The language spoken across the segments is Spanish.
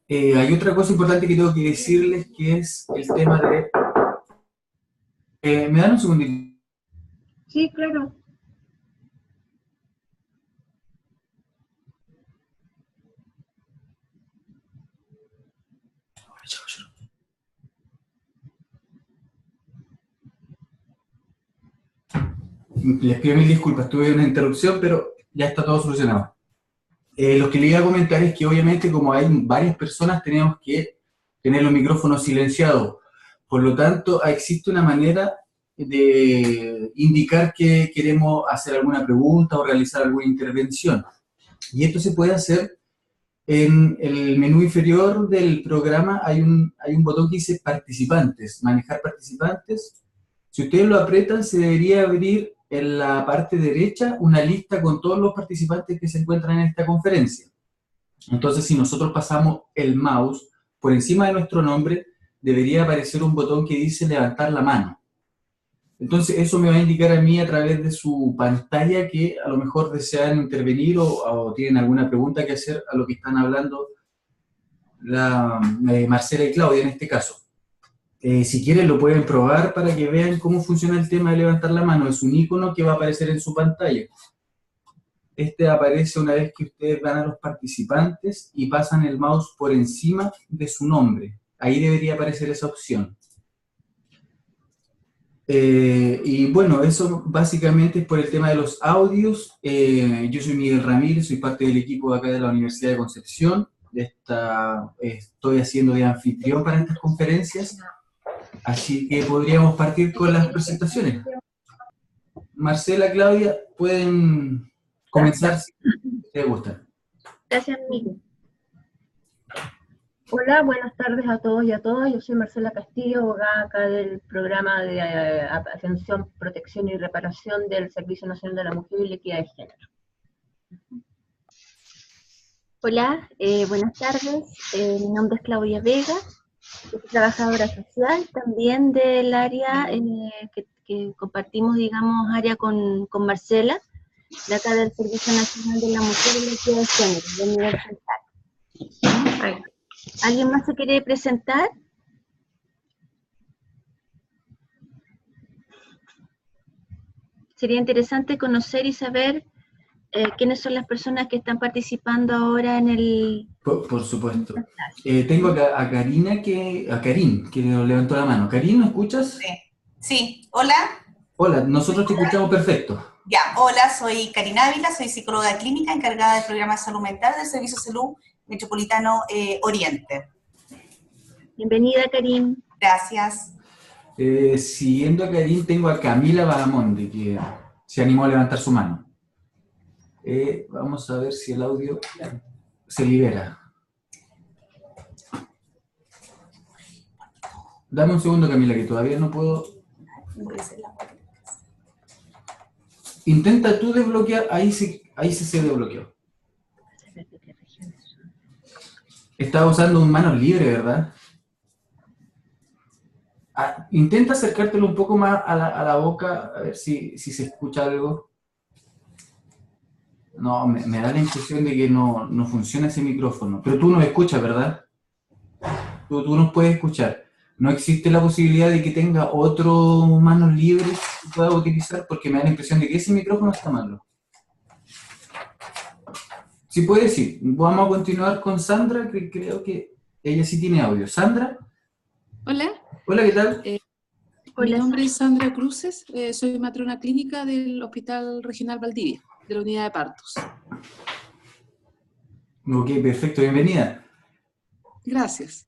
hay otra cosa importante que tengo que decirles, que es el tema de... ¿me dan un segundito? Sí, claro. Les pido mil disculpas, tuve una interrupción, pero ya está todo solucionado. Lo que le iba a comentar es que obviamente como hay varias personas tenemos que tener los micrófonos silenciados. Por lo tanto, existe una manera de indicar que queremos hacer alguna pregunta o realizar alguna intervención. Y esto se puede hacer en el menú inferior del programa. Hay un botón que dice participantes, manejar participantes. Si ustedes lo aprietan, se debería abrir en la parte derecha una lista con todos los participantes que se encuentran en esta conferencia. Entonces, si nosotros pasamos el mouse por encima de nuestro nombre, debería aparecer un botón que dice levantar la mano. Entonces, eso me va a indicar a mí a través de su pantalla que a lo mejor desean intervenir o tienen alguna pregunta que hacer a lo que están hablando Marcela y Claudia en este caso. Si quieren lo pueden probar para que vean cómo funciona el tema de levantar la mano. Es un icono que va a aparecer en su pantalla. Este aparece una vez que ustedes van a los participantes y pasan el mouse por encima de su nombre. Ahí debería aparecer esa opción. Y bueno, eso básicamente es por el tema de los audios. Yo soy Miguel Ramírez, soy parte del equipo de acá de la Universidad de Concepción. Estoy haciendo de anfitrión para estas conferencias. Así que podríamos partir con las presentaciones. Marcela, Claudia, pueden comenzar si les gusta. Gracias, Miguel. Hola, buenas tardes a todos y a todas. Yo soy Marcela Castillo, abogada acá del programa de atención, protección y reparación del Servicio Nacional de la Mujer y la Equidad de Género. Hola, buenas tardes. Mi nombre es Claudia Vega. Soy trabajadora social, también del área que compartimos, digamos, área con Marcela, de acá del Servicio Nacional de la Mujer y la Equidad de Género, de nivel central. ¿Alguien más se quiere presentar? Sería interesante conocer y saber quiénes son las personas que están participando ahora en el... Por supuesto. Tengo acá a Karina, a Karin, que nos levantó la mano. Karin, ¿me escuchas? Sí. Hola. Hola, nosotros te escuchamos perfecto. Ya, hola, soy Karina Ávila, soy psicóloga clínica encargada del programa de salud mental del Servicio de Salud Metropolitano Oriente. Bienvenida, Karin. Gracias. Siguiendo a Karin, tengo a Camila Bahamonde, que se animó a levantar su mano. Vamos a ver si el audio se libera. Dame un segundo, Camila, que todavía no puedo... Intenta tú desbloquear, ahí sí se desbloqueó. Estaba usando un manos libre, ¿verdad? Intenta acercártelo un poco más a la boca, a ver si se escucha algo. No, me da la impresión de que no funciona ese micrófono. Pero tú nos escuchas, ¿verdad? Tú nos puedes escuchar. No existe la posibilidad de que tenga otro manos libres que pueda utilizar, porque me da la impresión de que ese micrófono está malo. Sí puede, sí. Vamos a continuar con Sandra, que creo que ella sí tiene audio. ¿Sandra? Hola. Hola, ¿qué tal? Mi nombre es Sandra Cruces, soy matrona clínica del Hospital Regional Valdivia, de la unidad de partos. Ok, perfecto, bienvenida. Gracias.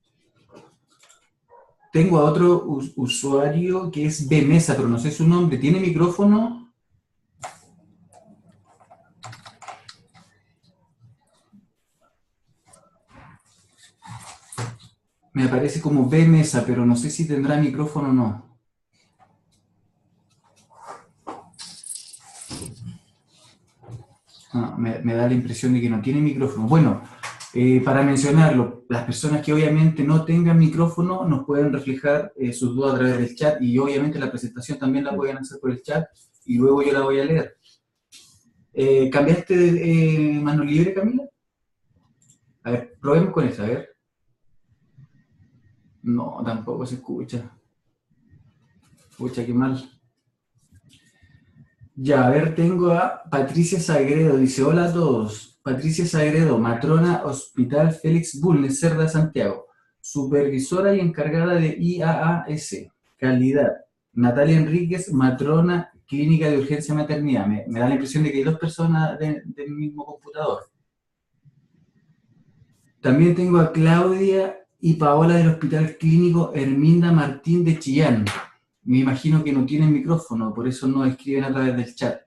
Tengo a otro usuario que es Bmesa, pero no sé su nombre. ¿Tiene micrófono? Me aparece como Bmesa, pero no sé si tendrá micrófono o no. Me da la impresión de que no tiene micrófono. Bueno, para mencionarlo, las personas que obviamente no tengan micrófono nos pueden reflejar sus dudas a través del chat, y obviamente la presentación también la pueden hacer por el chat y luego yo la voy a leer. ¿Cambiaste de mano libre, Camila? A ver, probemos con esta, a ver. No, tampoco se escucha. Pucha, qué mal. Ya, a ver, tengo a Patricia Sagredo. Dice, hola a todos. Patricia Sagredo, matrona Hospital Félix Bulnes, Cerda, Santiago. Supervisora y encargada de IAAS. Calidad. Natalia Enríquez, matrona Clínica de Urgencia Maternidad. Me da la impresión de que hay dos personas del mismo computador. También tengo a Claudia y Paola del Hospital Clínico Herminda Martín de Chillán. Me imagino que no tienen micrófono, por eso no escriben a través del chat.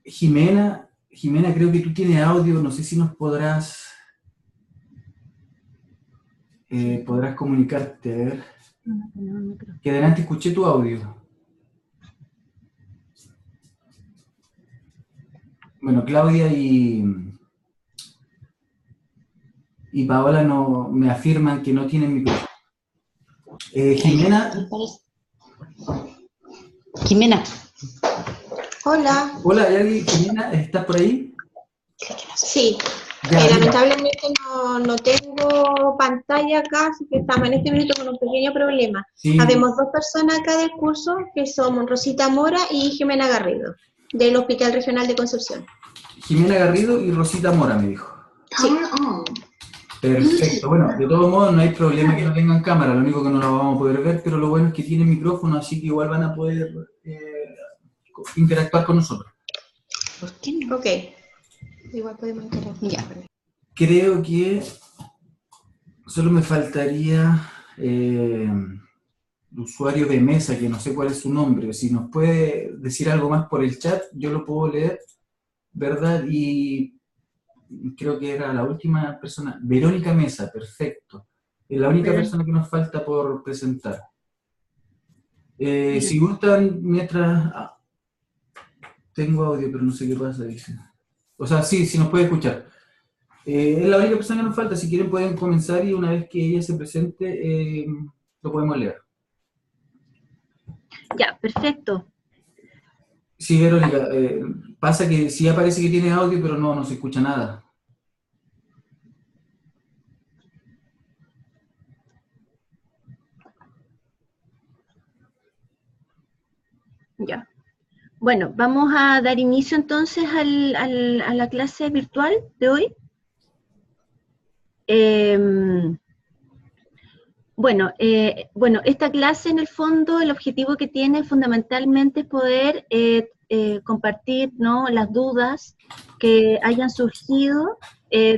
Jimena, creo que tú tienes audio, no sé si nos podrás comunicarte. A ver. Que adelante escuché tu audio. Bueno, Claudia y Paola no, me afirman que no tienen micrófono. Jimena. Jimena. Hola. Hola, ¿hay alguien? Jimena, ¿estás por ahí? Sí. Ya, lamentablemente no tengo pantalla acá, así que estamos en este minuto con un pequeño problema. Sí. Habemos dos personas acá del curso, que somos Rosita Mora y Jimena Garrido, del Hospital Regional de Concepción. Jimena Garrido y Rosita Mora, me dijo. Sí. Perfecto. Bueno, de todos modos no hay problema que no tengan cámara, lo único que no la vamos a poder ver, pero lo bueno es que tienen micrófono, así que igual van a poder interactuar con nosotros. ¿Por qué no? Ok. Igual podemos interactuar. Ya. Creo que solo me faltaría el usuario de mesa, que no sé cuál es su nombre. Si nos puede decir algo más por el chat, yo lo puedo leer, ¿verdad? Y creo que era la última persona, Verónica Mesa, perfecto. Es la única persona que nos falta por presentar. Si gustan, mientras... tengo audio, pero no sé qué pasa, dice. O sea, sí nos puede escuchar. Es la única persona que nos falta. Si quieren pueden comenzar y una vez que ella se presente, lo podemos leer. Ya, perfecto. Sí, Verónica, pasa que sí aparece que tiene audio, pero no se escucha nada. Ya. Bueno, vamos a dar inicio entonces a la clase virtual de hoy. Bueno, esta clase en el fondo, el objetivo que tiene fundamentalmente es poder compartir, ¿no?, las dudas que hayan surgido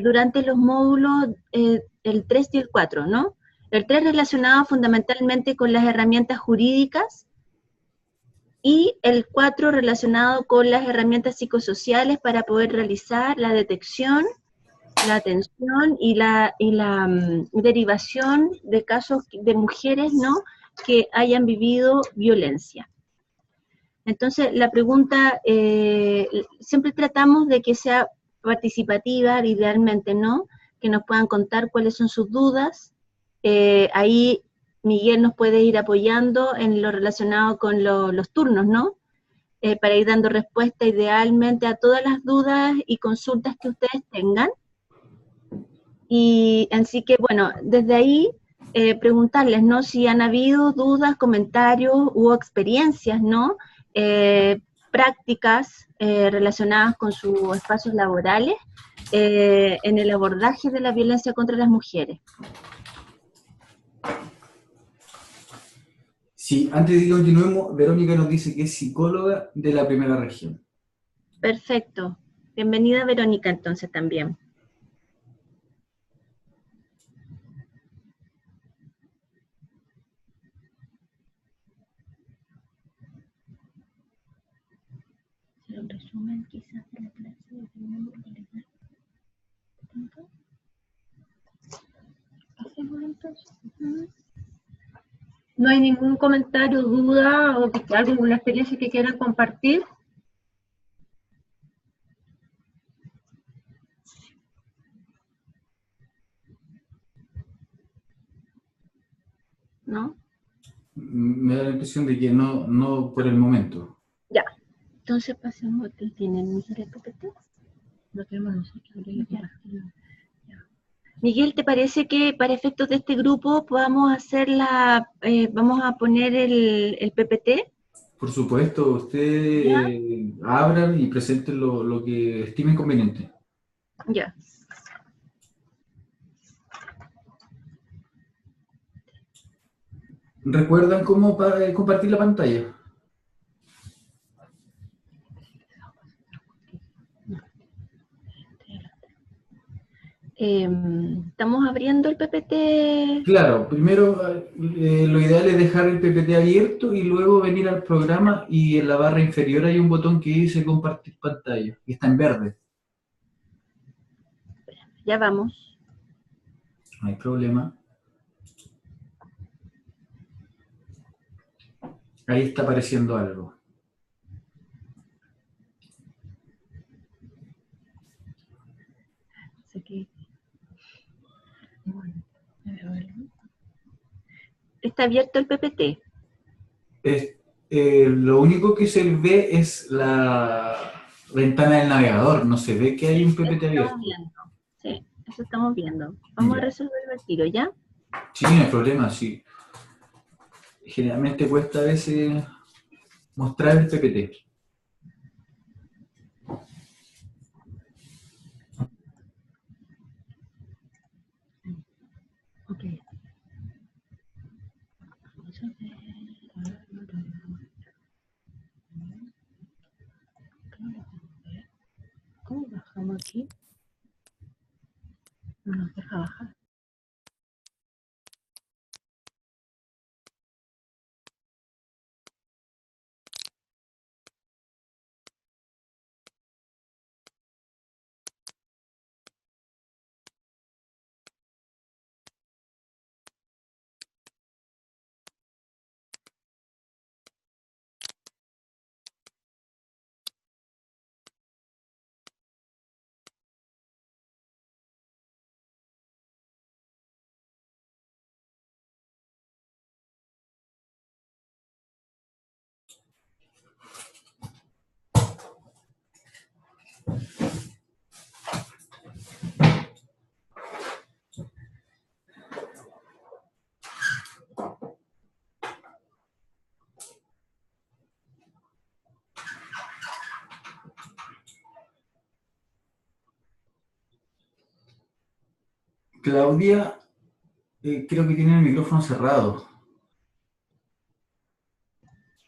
durante los módulos el 3 y el 4, ¿no? El 3 relacionado fundamentalmente con las herramientas jurídicas y el 4 relacionado con las herramientas psicosociales para poder realizar la detección, la atención y la derivación de casos de mujeres, ¿no?, que hayan vivido violencia. Entonces, la pregunta, siempre tratamos de que sea participativa, idealmente, ¿no?, que nos puedan contar cuáles son sus dudas. Ahí Miguel nos puede ir apoyando en lo relacionado con los turnos, ¿no?, para ir dando respuesta idealmente a todas las dudas y consultas que ustedes tengan. Y así que, bueno, desde ahí preguntarles, ¿no?, si han habido dudas, comentarios u experiencias, ¿no?, prácticas relacionadas con sus espacios laborales en el abordaje de la violencia contra las mujeres. Sí, antes de que continuemos, Verónica nos dice que es psicóloga de la primera región. Perfecto. Bienvenida, Verónica, entonces también. Un resumen quizás de la clase de ¿hacemos entonces? ¿No hay ningún comentario, duda o alguna experiencia que quieran compartir? ¿No? Me da la impresión de que no por el momento. Ya. Entonces pasemos, ¿tienen Miguel el PPT? Lo tenemos nosotros. Miguel, ¿te parece que para efectos de este grupo podamos hacer vamos a poner el PPT? Por supuesto, ustedes ¿Ya? abran y presenten lo que estimen conveniente. Ya. ¿Recuerdan cómo compartir la pantalla? Estamos abriendo el PPT. Claro, primero lo ideal es dejar el PPT abierto y luego venir al programa y en la barra inferior hay un botón que dice compartir pantalla y está en verde. Ya vamos. No hay problema. Ahí está apareciendo algo. Sé que- Está abierto el PPT. Lo único que se ve es la ventana del navegador, no se ve que hay un PPT abierto. Estamos viendo. Sí, eso estamos viendo. Vamos Ya. a resolverlo al tiro, ¿ya? Sí, no hay problema, sí. Generalmente cuesta a veces mostrar el PPT. Ok. ¿Cómo bajamos aquí? No nos deja bajar. Claudia, creo que tiene el micrófono cerrado.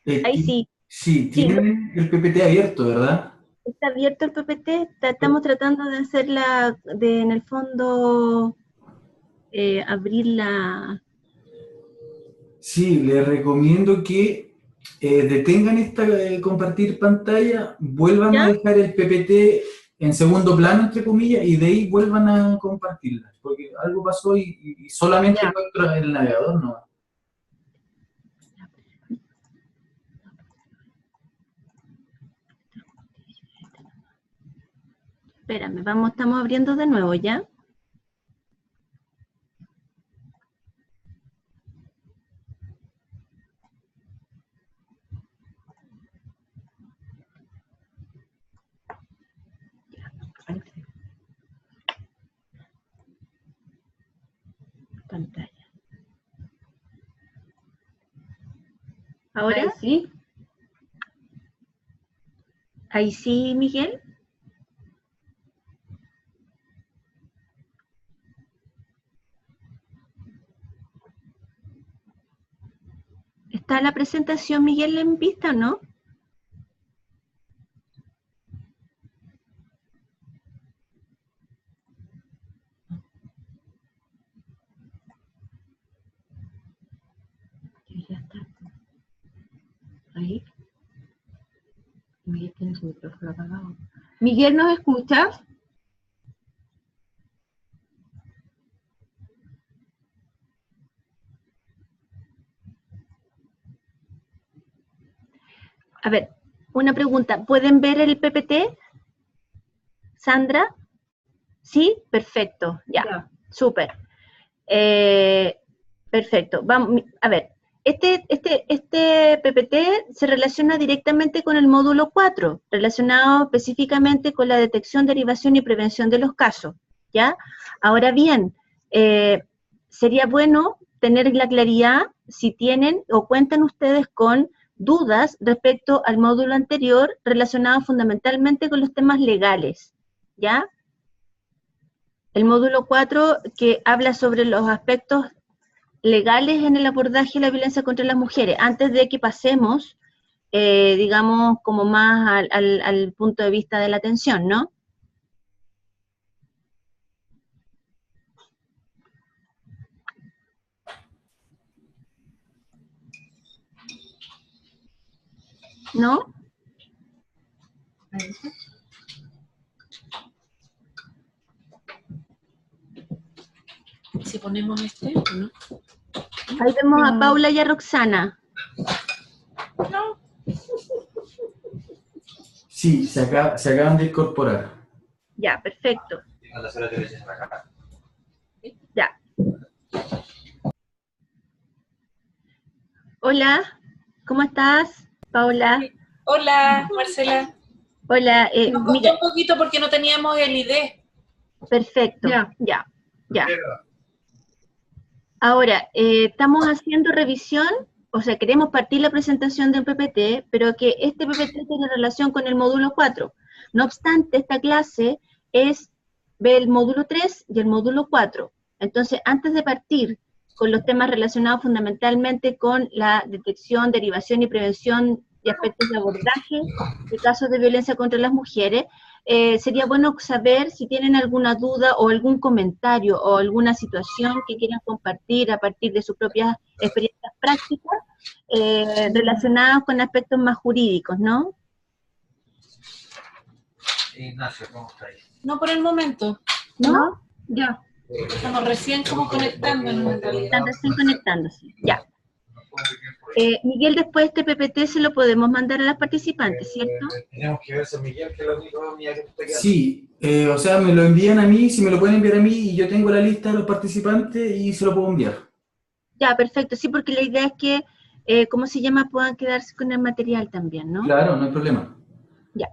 Ahí sí. Sí, Sí, tienen el PPT abierto, ¿verdad? está abierto el PPT. Estamos tratando de en el fondo, abrir la... Sí, les recomiendo que detengan esta compartir pantalla, vuelvan a ¿Ya? dejar el PPT en segundo plano, entre comillas, y de ahí vuelvan a compartirla, porque algo pasó y solamente Ya. encuentro el navegador, no. Espérame, estamos abriendo de nuevo, ¿ya? Pantalla. ¿Ahora? Ahí sí. Ahí sí, Miguel. ¿Está la presentación, Miguel, en vista o no? Ya está. Ahí. Miguel tiene su micrófono apagado. Miguel, ¿nos escuchas? A ver, una pregunta. ¿Pueden ver el PPT? ¿Sandra? ¿Sí? Perfecto. Ya. Súper. Perfecto. Vamos, a ver. Este PPT se relaciona directamente con el módulo 4, relacionado específicamente con la detección, derivación y prevención de los casos, ¿ya? Ahora bien, sería bueno tener la claridad si tienen o cuentan ustedes con dudas respecto al módulo anterior relacionado fundamentalmente con los temas legales, ¿ya? El módulo 4 que habla sobre los aspectos legales en el abordaje de la violencia contra las mujeres, antes de que pasemos, digamos, como más al punto de vista de la atención, ¿no? ¿No? Si ponemos este, ¿no? Ahí vemos a Paula y a Roxana. Sí, se acaban de incorporar. Ya, perfecto. Ya. Hola, ¿cómo estás, Paula? Hola, Marcela. Hola, Nos costó mira, un poquito porque no teníamos el ID. perfecto, ya. Ahora, estamos haciendo revisión, o sea, queremos partir la presentación de un PPT, pero que este PPT tiene relación con el módulo 4. No obstante, esta clase ve el módulo 3 y el módulo 4. Entonces, antes de partir con los temas relacionados fundamentalmente con la detección, derivación y prevención y aspectos de abordaje de casos de violencia contra las mujeres, sería bueno saber si tienen alguna duda o algún comentario o alguna situación que quieran compartir a partir de sus propias experiencias prácticas relacionadas con aspectos más jurídicos, ¿no? Ignacio, ¿cómo estáis? No por el momento. ¿No? Ya. Estamos recién como conectándonos en realidad. Están recién conectándose, ya. Miguel, después este PPT se lo podemos mandar a las participantes, ¿cierto? Tenemos que ver si Miguel, que es la única mía que está quedando. Sí, o sea, me lo envían a mí, si me lo pueden enviar a mí, y yo tengo la lista de los participantes y se lo puedo enviar. Ya, perfecto, sí, porque la idea es que, ¿cómo se llama?, puedan quedarse con el material también, ¿no? Claro, no hay problema. Ya.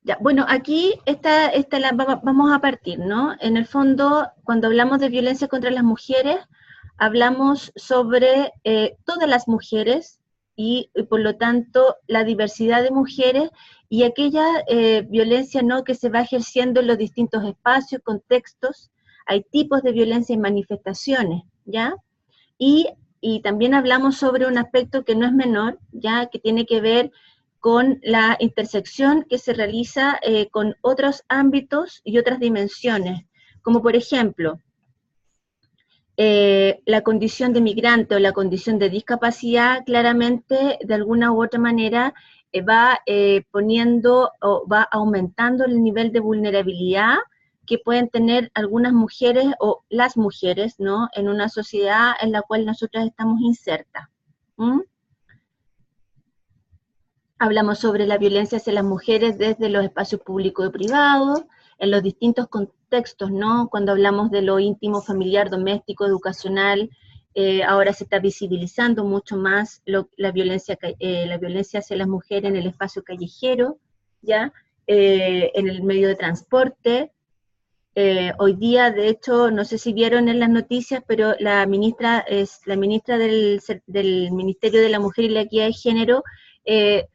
Ya, bueno, aquí vamos a partir, ¿no? En el fondo, cuando hablamos de violencia contra las mujeres, hablamos sobre todas las mujeres y por lo tanto la diversidad de mujeres y aquella violencia, ¿no?, que se va ejerciendo en los distintos espacios, contextos. Hay tipos de violencia y manifestaciones, ¿ya? Y también hablamos sobre un aspecto que no es menor, ¿ya?, que tiene que ver con la intersección que se realiza con otros ámbitos y otras dimensiones, como por ejemplo, la condición de migrante o la condición de discapacidad claramente de alguna u otra manera va poniendo o va aumentando el nivel de vulnerabilidad que pueden tener algunas mujeres o las mujeres, ¿no?, en una sociedad en la cual nosotras estamos insertas. Hablamos sobre la violencia hacia las mujeres desde los espacios públicos y privados, en los distintos contextos, ¿no? Cuando hablamos de lo íntimo, familiar, doméstico, educacional, ahora se está visibilizando mucho más la violencia hacia las mujeres en el espacio callejero, ¿ya? En el medio de transporte. Hoy día, de hecho, no sé si vieron en las noticias, pero la ministra del Ministerio de la Mujer y la Equidad de Género, en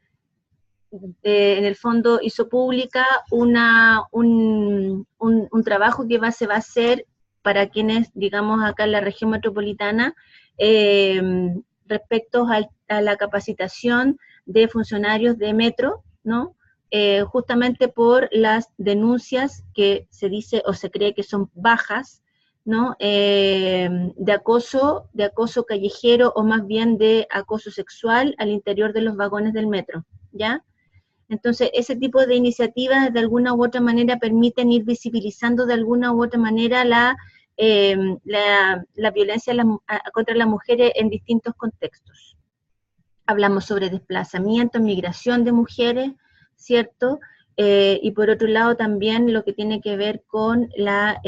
el fondo hizo pública un trabajo que se va a hacer para quienes, digamos, acá en la región metropolitana, respecto a la capacitación de funcionarios de metro, ¿no? Justamente por las denuncias que se dice o se cree que son bajas, ¿no? De acoso callejero o más bien de acoso sexual al interior de los vagones del metro, ¿ya? Entonces, ese tipo de iniciativas de alguna u otra manera permiten ir visibilizando de alguna u otra manera la violencia contra las mujeres en distintos contextos. Hablamos sobre desplazamiento, migración de mujeres, ¿cierto? Y por otro lado también lo que tiene que ver con la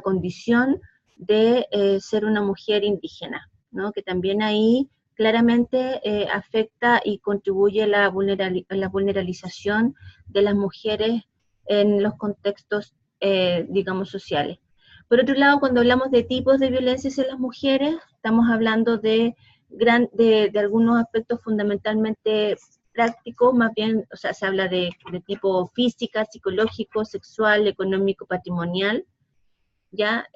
condición de ser una mujer indígena, ¿no? Que también ahí claramente afecta y contribuye a la vulnerabilización de las mujeres en los contextos, digamos, sociales. Por otro lado, cuando hablamos de tipos de violencias en las mujeres, estamos hablando de algunos aspectos fundamentalmente prácticos, más bien, o sea, se habla de tipo física, psicológico, sexual, económico, patrimonial, ¿ya?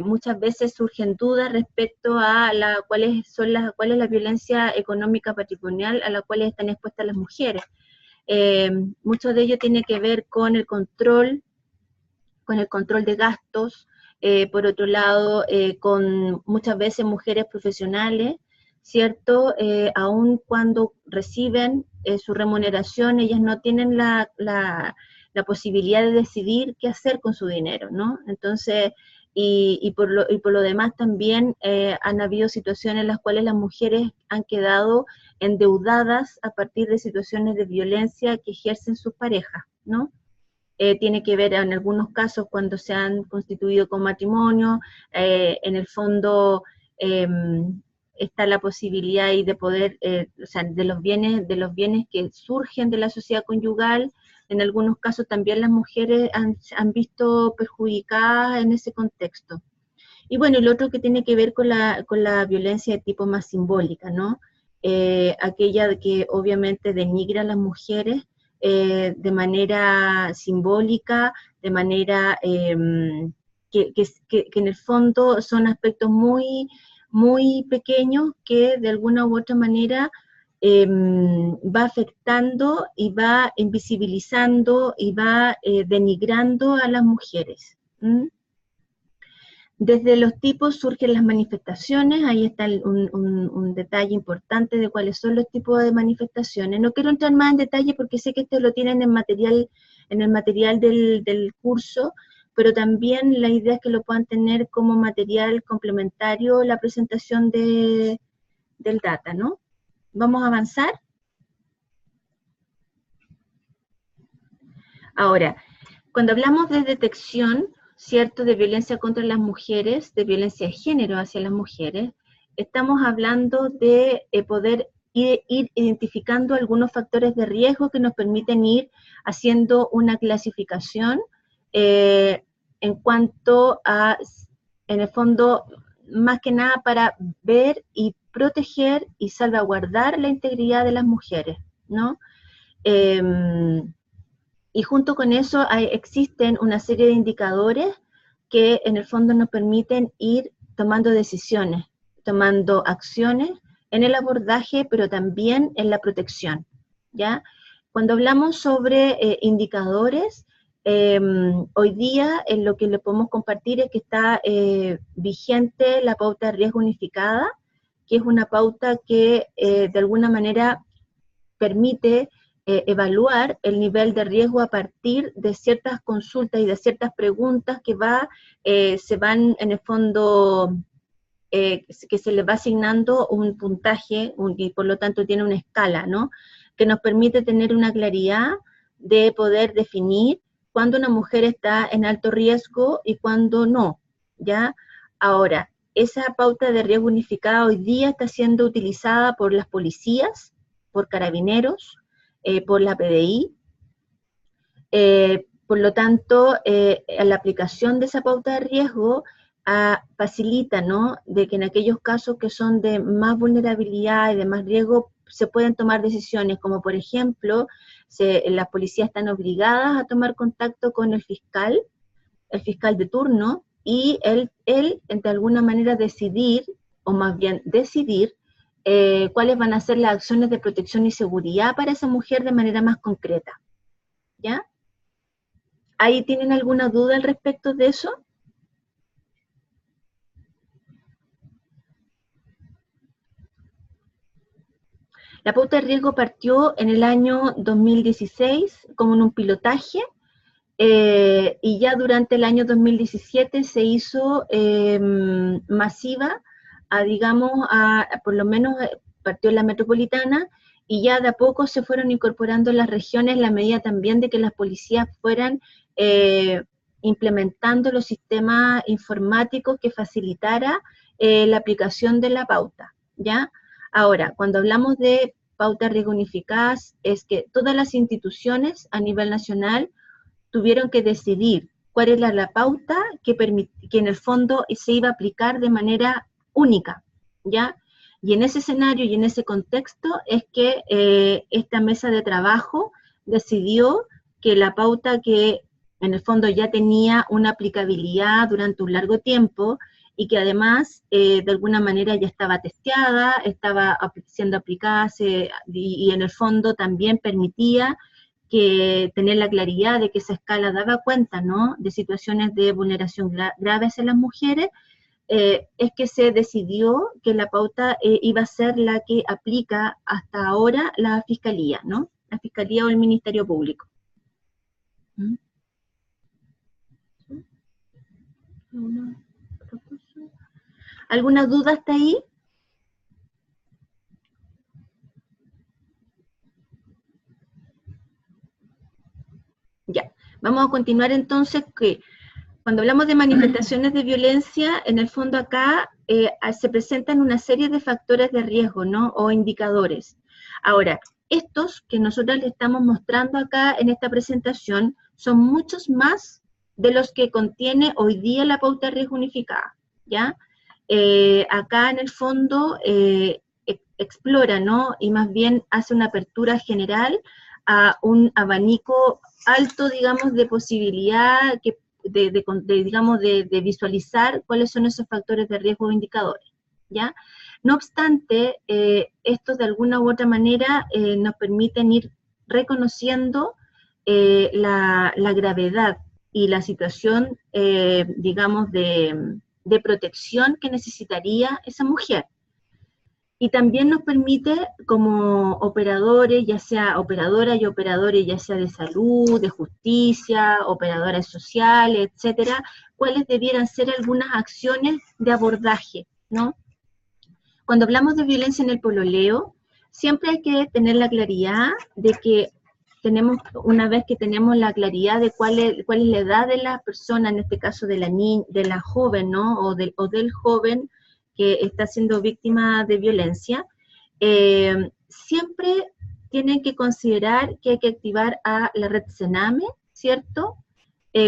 Muchas veces surgen dudas respecto a cuál es la violencia económica patrimonial a la cual están expuestas las mujeres. Mucho de ello tiene que ver con el control de gastos, por otro lado, con muchas veces mujeres profesionales, ¿cierto? Aun cuando reciben su remuneración, ellas no tienen la posibilidad de decidir qué hacer con su dinero, ¿no? Entonces, y por lo demás también han habido situaciones en las cuales las mujeres han quedado endeudadas a partir de situaciones de violencia que ejercen sus parejas, ¿no? Tiene que ver en algunos casos cuando se han constituido con matrimonio, en el fondo está la posibilidad y de poder, o sea, de los bienes que surgen de la sociedad conyugal. En algunos casos también las mujeres han visto perjudicadas en ese contexto. Y bueno, el otro que tiene que ver con la violencia de tipo más simbólica, ¿no? Aquella que obviamente denigra a las mujeres de manera simbólica, de manera que en el fondo son aspectos muy, muy pequeños que de alguna u otra manera va afectando y va invisibilizando y va denigrando a las mujeres. Desde los tipos surgen las manifestaciones, ahí está un detalle importante de cuáles son los tipos de manifestaciones. No quiero entrar más en detalle porque sé que esto lo tienen en el material del curso, pero también la idea es que lo puedan tener como material complementario a la presentación del data, ¿no? ¿Vamos a avanzar? Ahora, cuando hablamos de detección, ¿cierto?, de violencia contra las mujeres, de violencia de género hacia las mujeres, estamos hablando de poder ir identificando algunos factores de riesgo que nos permiten ir haciendo una clasificación en cuanto a, en el fondo, más que nada para ver y proteger y salvaguardar la integridad de las mujeres, ¿no? Y junto con eso existen una serie de indicadores que en el fondo nos permiten ir tomando decisiones, tomando acciones en el abordaje, pero también en la protección, ¿ya? Cuando hablamos sobre indicadores, hoy día en lo que le podemos compartir es que está vigente la pauta de riesgo unificada, que es una pauta que de alguna manera permite evaluar el nivel de riesgo a partir de ciertas consultas y de ciertas preguntas que se van en el fondo, que se les va asignando un puntaje y por lo tanto tiene una escala, ¿no? Que nos permite tener una claridad de poder definir cuándo una mujer está en alto riesgo y cuándo no, ¿ya? Ahora, esa pauta de riesgo unificada hoy día está siendo utilizada por las policías, por carabineros, por la PDI, por lo tanto, la aplicación de esa pauta de riesgo facilita, ¿no?, de que en aquellos casos que son de más vulnerabilidad y de más riesgo, se pueden tomar decisiones, como por ejemplo, las policías están obligadas a tomar contacto con el fiscal de turno, y él de alguna manera decidir, o más bien decidir, cuáles van a ser las acciones de protección y seguridad para esa mujer de manera más concreta, ¿ya? ¿Ahí tienen alguna duda al respecto de eso? La pauta de riesgo partió en el año 2016 como en un pilotaje, y ya durante el año 2017 se hizo masiva, por lo menos partió en la metropolitana, y ya de a poco se fueron incorporando las regiones, en la medida también de que las policías fueran implementando los sistemas informáticos que facilitara la aplicación de la pauta, ¿ya? Ahora, cuando hablamos de pautas riesgo unificadas, es que todas las instituciones a nivel nacional tuvieron que decidir cuál era la pauta que en el fondo se iba a aplicar de manera única, ¿ya? Y en ese escenario y en ese contexto es que esta mesa de trabajo decidió que la pauta que en el fondo ya tenía una aplicabilidad durante un largo tiempo y que además de alguna manera ya estaba testeada, estaba siendo aplicada y en el fondo también permitía que tener la claridad de que esa escala daba cuenta, ¿no?, de situaciones de vulneración graves en las mujeres, es que se decidió que la pauta iba a ser la que aplica hasta ahora la Fiscalía, ¿no? La Fiscalía o el Ministerio Público. ¿Alguna duda hasta ahí? Ya, vamos a continuar entonces que cuando hablamos de manifestaciones de violencia, en el fondo acá se presentan una serie de factores de riesgo, ¿no?, o indicadores. Ahora, estos que nosotros le estamos mostrando acá en esta presentación son muchos más de los que contiene hoy día la pauta de riesgo unificada, ¿ya? Acá en el fondo explora, ¿no?, y más bien hace una apertura general a un abanico alto, digamos, de posibilidad de visualizar cuáles son esos factores de riesgo o indicadores, ¿ya? No obstante, estos de alguna u otra manera nos permiten ir reconociendo la gravedad y la situación, digamos, de protección que necesitaría esa mujer. Y también nos permite, como operadores, ya sea operadoras y operadores, ya sea de salud, de justicia, operadoras sociales, etcétera, cuáles debieran ser algunas acciones de abordaje, ¿no? Cuando hablamos de violencia en el pololeo, siempre hay que tener la claridad de que una vez que tenemos la claridad de cuál es la edad de la persona, en este caso de la joven, ¿no?, o del joven que está siendo víctima de violencia, siempre tienen que considerar que hay que activar a la red Sename, ¿cierto?,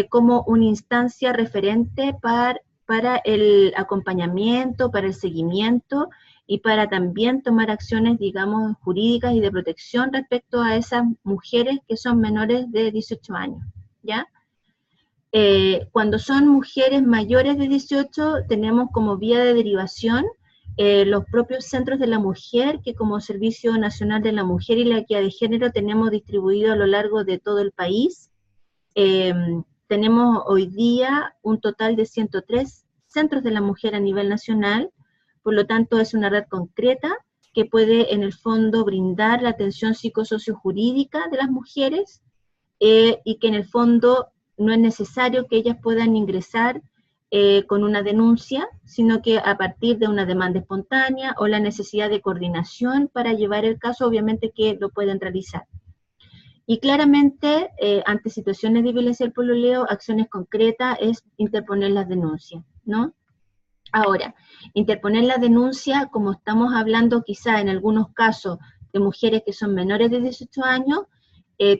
como una instancia referente para el acompañamiento, para el seguimiento, y para también tomar acciones, digamos, jurídicas y de protección respecto a esas mujeres que son menores de 18 años, ¿ya? Cuando son mujeres mayores de 18, tenemos como vía de derivación los propios centros de la mujer, que como Servicio Nacional de la Mujer y la Equidad de Género tenemos distribuido a lo largo de todo el país. Tenemos hoy día un total de 103 centros de la mujer a nivel nacional. Por lo tanto, es una red concreta que puede, en el fondo, brindar la atención psicosociojurídica de las mujeres y que, en el fondo, no es necesario que ellas puedan ingresar con una denuncia, sino que a partir de una demanda espontánea o la necesidad de coordinación para llevar el caso, obviamente que lo pueden realizar. Y claramente, ante situaciones de violencia del pololeo, acciones concretas es interponer las denuncias, ¿no? Ahora, interponer la denuncia, como estamos hablando quizá en algunos casos de mujeres que son menores de 18 años,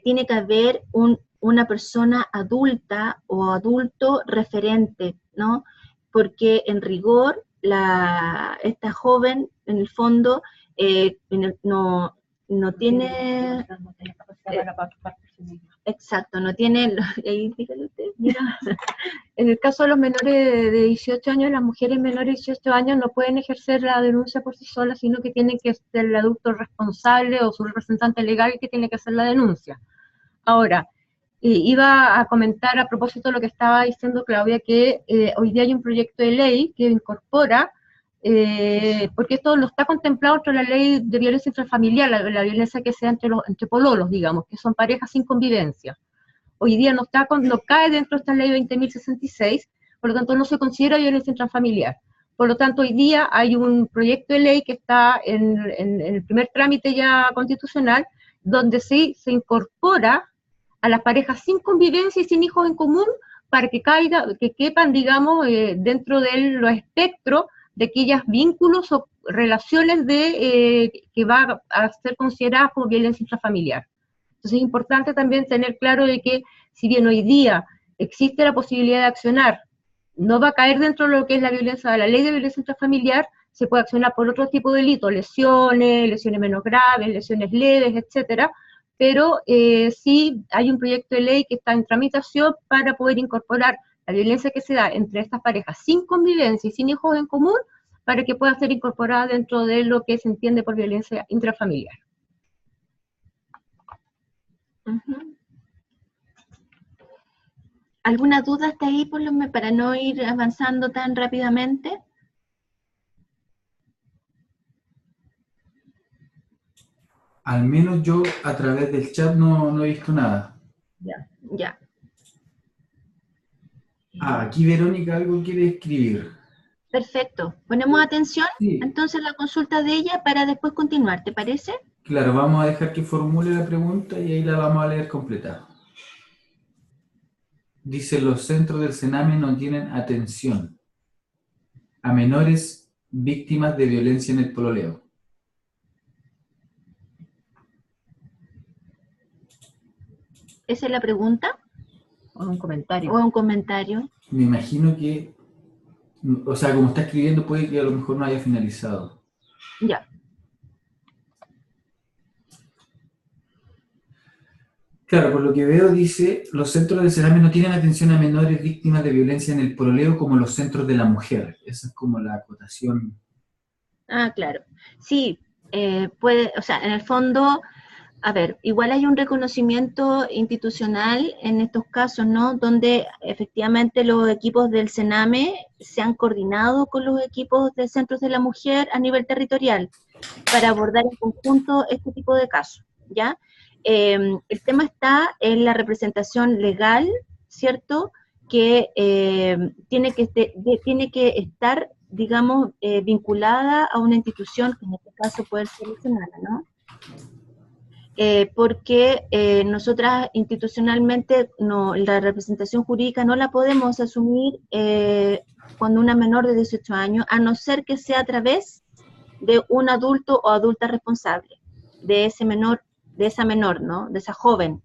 tiene que haber una persona adulta o adulto referente, ¿no? Porque en rigor, esta joven, en el fondo, no tiene... Exacto, no tiene... Ahí, dígale usted. Mira, en el caso de los menores de 18 años, las mujeres menores de 18 años no pueden ejercer la denuncia por sí solas, sino que tiene que ser el adulto responsable o su representante legal que tiene que hacer la denuncia. Ahora, iba a comentar a propósito de lo que estaba diciendo Claudia, que hoy día hay un proyecto de ley que incorpora, porque esto no está contemplado entre la ley de violencia intrafamiliar, la violencia que sea entre pololos, digamos, que son parejas sin convivencia. Hoy día no cae dentro de esta ley 20.066, por lo tanto no se considera violencia intrafamiliar. Por lo tanto, hoy día hay un proyecto de ley que está en el primer trámite ya constitucional, donde sí se incorpora a las parejas sin convivencia y sin hijos en común para que quepan, digamos, dentro de los espectros de aquellos vínculos o relaciones que va a ser consideradas como violencia intrafamiliar. Entonces es importante también tener claro de que, si bien hoy día existe la posibilidad de accionar, no va a caer dentro de lo que es la ley de violencia intrafamiliar, se puede accionar por otro tipo de delitos, lesiones menos graves, lesiones leves, etcétera, pero sí hay un proyecto de ley que está en tramitación para poder incorporar la violencia que se da entre estas parejas sin convivencia y sin hijos en común, para que pueda ser incorporada dentro de lo que se entiende por violencia intrafamiliar. ¿Alguna duda hasta ahí, para no ir avanzando tan rápidamente? Al menos yo a través del chat no he visto nada. Ya. Aquí Verónica algo quiere escribir. Perfecto. Ponemos atención, Sí. entonces, la consulta de ella para después continuar, ¿te parece? Claro, vamos a dejar que formule la pregunta y ahí la vamos a leer completa. Dice, los centros del Sename no tienen atención a menores víctimas de violencia en el pololeo. ¿Esa es la pregunta? O un comentario. ¿O un comentario? Me imagino que, o sea, como está escribiendo, puede que a lo mejor no haya finalizado. Ya. Claro, por lo que veo dice, los centros del Sename no tienen atención a menores víctimas de violencia en el pololeo como los centros de la mujer. Esa es como la acotación. Ah, claro. Sí, o sea, en el fondo, a ver, igual hay un reconocimiento institucional en estos casos, ¿no? Donde efectivamente los equipos del Sename se han coordinado con los equipos de centros de la mujer a nivel territorial para abordar en conjunto este tipo de casos, ¿ya? El tema está en la representación legal, ¿cierto? Que tiene que estar, digamos, vinculada a una institución, que en este caso puede ser el Sename, ¿no? Porque nosotras institucionalmente la representación jurídica no la podemos asumir cuando una menor de 18 años, a no ser que sea a través de un adulto o adulta responsable de esa menor, ¿no? De esa joven.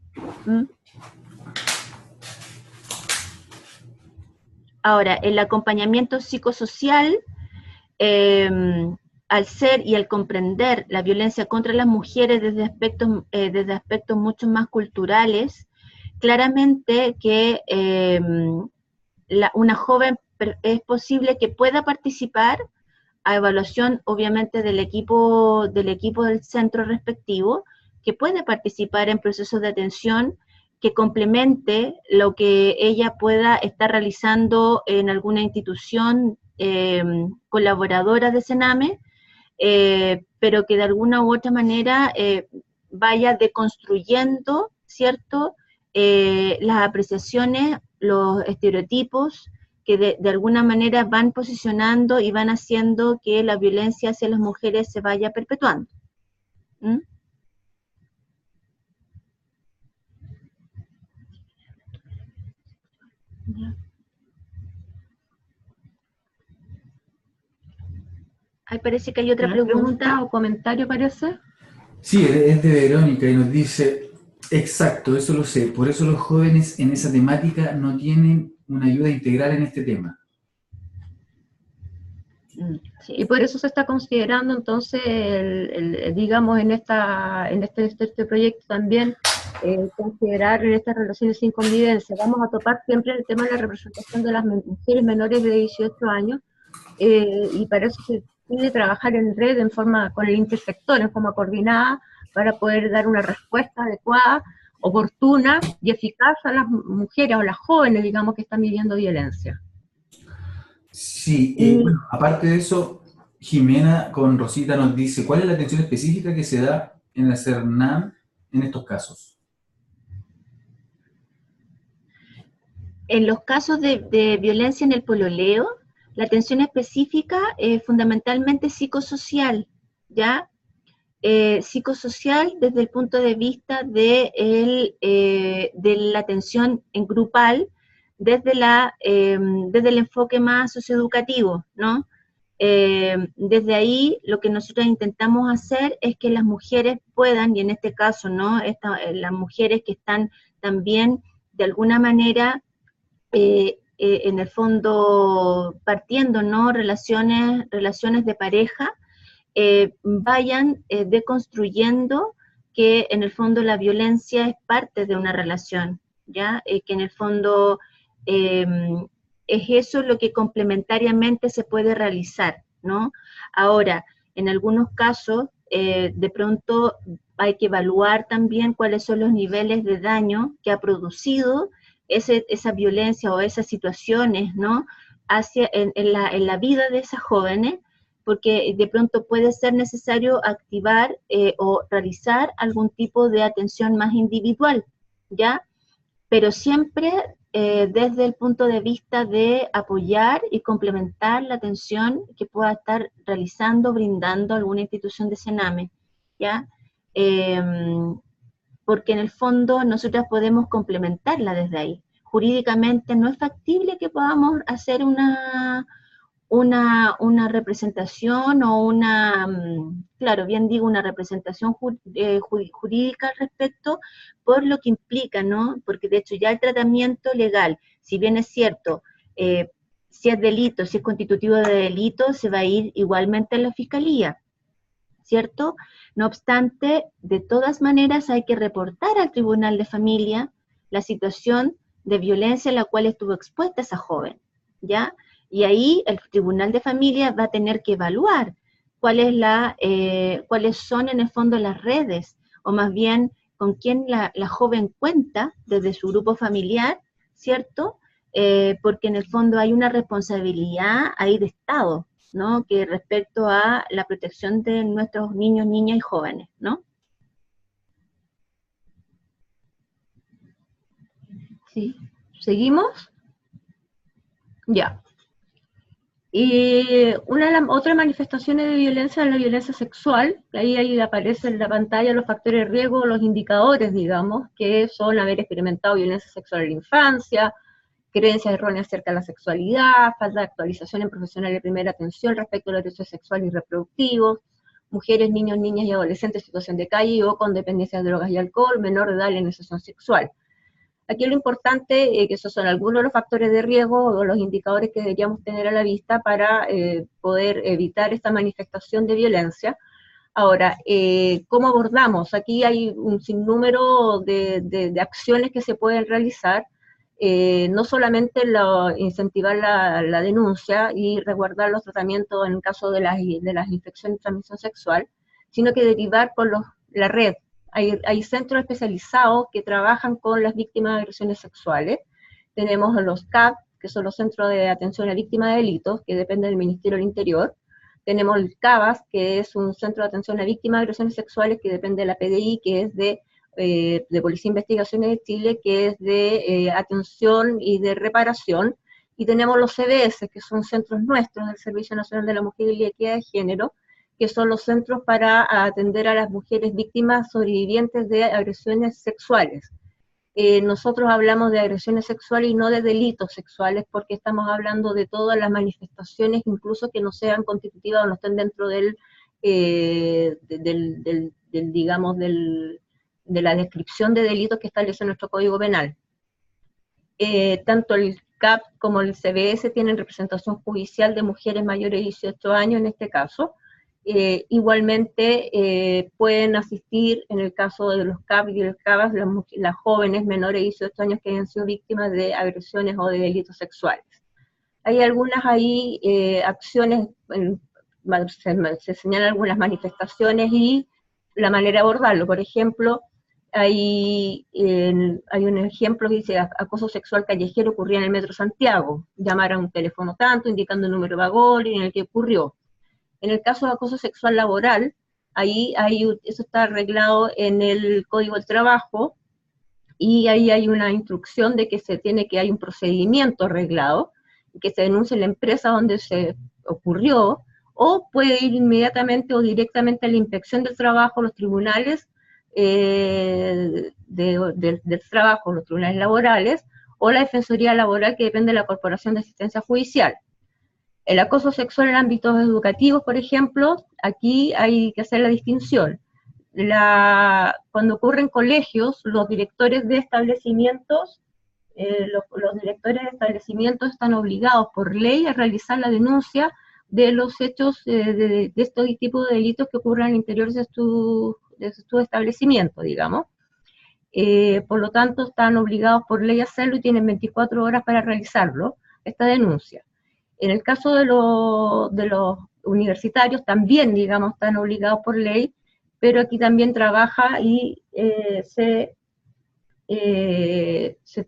Ahora, el acompañamiento psicosocial, al ser y al comprender la violencia contra las mujeres desde aspectos mucho más culturales, claramente que una joven es posible que pueda participar a evaluación, obviamente, del equipo del centro respectivo, que puede participar en procesos de atención que complemente lo que ella pueda estar realizando en alguna institución colaboradora de Sename, pero que de alguna u otra manera vaya deconstruyendo, ¿cierto?, las apreciaciones, los estereotipos que de alguna manera van posicionando y van haciendo que la violencia hacia las mujeres se vaya perpetuando. Ahí parece que hay otra pregunta o comentario, parece. Sí, es de Verónica y nos dice, exacto, eso lo sé, por eso los jóvenes en esa temática no tienen una ayuda integral en este tema. Sí. Y por eso se está considerando entonces, digamos, en este proyecto también, considerar en estas relaciones sin convivencia. Vamos a topar siempre el tema de la representación de las mujeres menores de 18 años, y para eso se tiene que trabajar en red con el intersector, en forma coordinada, para poder dar una respuesta adecuada, oportuna y eficaz a las mujeres o las jóvenes, digamos, que están viviendo violencia. Sí, bueno, aparte de eso, Jimena con Rosita nos dice, ¿cuál es la atención específica que se da en el CERNAM en estos casos? En los casos de violencia en el pololeo, la atención específica es fundamentalmente psicosocial, ¿ya? Psicosocial desde el punto de vista de la atención en grupal, desde el enfoque más socioeducativo, ¿no? Desde ahí lo que nosotros intentamos hacer es que las mujeres puedan, y en este caso, ¿no? Las mujeres que están también de alguna manera en el fondo partiendo, ¿no? Relaciones de pareja, vayan deconstruyendo que en el fondo la violencia es parte de una relación, ¿ya? Que en el fondo es eso lo que complementariamente se puede realizar, ¿no? Ahora, en algunos casos, de pronto hay que evaluar también cuáles son los niveles de daño que ha producido esa violencia o esas situaciones, ¿no? En la vida de esas jóvenes, porque de pronto puede ser necesario activar o realizar algún tipo de atención más individual, ¿ya? Pero siempre desde el punto de vista de apoyar y complementar la atención que pueda estar realizando, brindando alguna institución de Sename, ¿ya? Porque en el fondo nosotras podemos complementarla desde ahí. Jurídicamente no es factible que podamos hacer una representación o claro, bien digo, una representación jurídica al respecto, por lo que implica, ¿no? Porque de hecho ya el tratamiento legal, si bien es cierto, si es delito, si es constitutivo de delito, se va a ir igualmente a la fiscalía, ¿cierto? No obstante, de todas maneras hay que reportar al Tribunal de Familia la situación de violencia a la cual estuvo expuesta esa joven, ¿ya? Y ahí el Tribunal de Familia va a tener que evaluar cuáles son en el fondo las redes, o más bien con quién la joven cuenta desde su grupo familiar, ¿cierto? Porque en el fondo hay una responsabilidad ahí de Estado, ¿no? Que respecto a la protección de nuestros niños, niñas y jóvenes, ¿no? ¿Sí? ¿Seguimos? Ya. Y una de las otras manifestaciones de violencia es la violencia sexual. Ahí aparece en la pantalla los factores de riesgo, los indicadores, digamos, que son haber experimentado violencia sexual en la infancia, creencias erróneas acerca de la sexualidad, falta de actualización en profesionales de primera atención respecto a los derechos sexuales y reproductivos, mujeres, niños, niñas y adolescentes en situación de calle o con dependencia de drogas y alcohol, menor de edad y iniciación sexual. Aquí lo importante es que esos son algunos de los factores de riesgo o los indicadores que deberíamos tener a la vista para poder evitar esta manifestación de violencia. Ahora, ¿cómo abordamos? Aquí hay un sinnúmero de acciones que se pueden realizar, no solamente incentivar la denuncia y resguardar los tratamientos en el caso de las infecciones de transmisión sexual, sino que derivar con la red. Hay centros especializados que trabajan con las víctimas de agresiones sexuales. Tenemos los CAP, que son los Centros de Atención a Víctimas de Delitos, que dependen del Ministerio del Interior. Tenemos el CABAS, que es un Centro de Atención a Víctimas de Agresiones Sexuales, que depende de la PDI, que es de Policía e Investigaciones de Chile, que es de atención y de reparación. Y tenemos los CBS, que son centros nuestros del Servicio Nacional de la Mujer y la Equidad de Género, que son los centros para atender a las mujeres víctimas sobrevivientes de agresiones sexuales. Nosotros hablamos de agresiones sexuales y no de delitos sexuales, porque estamos hablando de todas las manifestaciones, incluso que no sean constitutivas o no estén dentro digamos, de la descripción de delitos que establece nuestro Código Penal. Tanto el CAP como el CBS tienen representación judicial de mujeres mayores de 18 años en este caso. Igualmente pueden asistir, en el caso de los CAP y los CABAS, las jóvenes menores de 18 años que hayan sido víctimas de agresiones o de delitos sexuales. Hay algunas acciones, se señalan algunas manifestaciones y la manera de abordarlo. Por ejemplo, hay un ejemplo que dice: acoso sexual callejero ocurría en el Metro Santiago, llamar a un teléfono tanto, indicando el número de vagón en el que ocurrió. En el caso de acoso sexual laboral, eso está arreglado en el Código del Trabajo, y ahí hay una instrucción de que hay un procedimiento arreglado, que se denuncie en la empresa donde se ocurrió, o puede ir inmediatamente o directamente a la Inspección del Trabajo, los tribunales del trabajo, los tribunales laborales, o la Defensoría Laboral, que depende de la Corporación de Asistencia Judicial. El acoso sexual en ámbitos educativos, por ejemplo, aquí hay que hacer la distinción. Cuando ocurre en colegios, los directores de establecimientos, los directores de establecimientos están obligados por ley a realizar la denuncia de los hechos de estos tipos de delitos que ocurren al interior de su establecimiento, digamos. Por lo tanto, están obligados por ley a hacerlo y tienen 24 horas para realizarlo, esta denuncia. En el caso de los universitarios, también, digamos, están obligados por ley, pero aquí también trabaja y se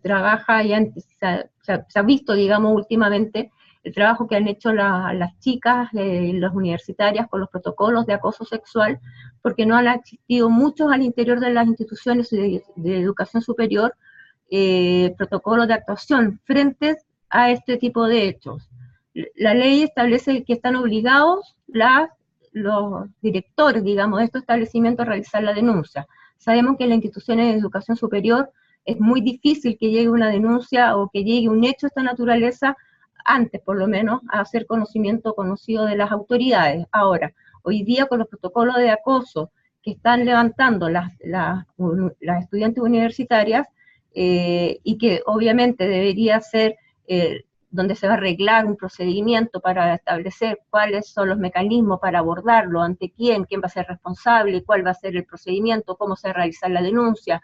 trabaja, se ha visto, digamos, últimamente, el trabajo que han hecho las chicas, las universitarias, con los protocolos de acoso sexual, porque no han existido muchos al interior de las instituciones de educación superior, protocolos de actuación frente a este tipo de hechos. La ley establece que están obligados los directores, digamos, de estos establecimientos a realizar la denuncia. Sabemos que en las instituciones de educación superior es muy difícil que llegue una denuncia o que llegue un hecho de esta naturaleza antes, por lo menos, a hacer conocido de las autoridades. Ahora, hoy día con los protocolos de acoso que están levantando las estudiantes universitarias, y que obviamente debería ser donde se va a arreglar un procedimiento para establecer cuáles son los mecanismos para abordarlo, ante quién va a ser responsable, cuál va a ser el procedimiento, cómo se va a realizar la denuncia,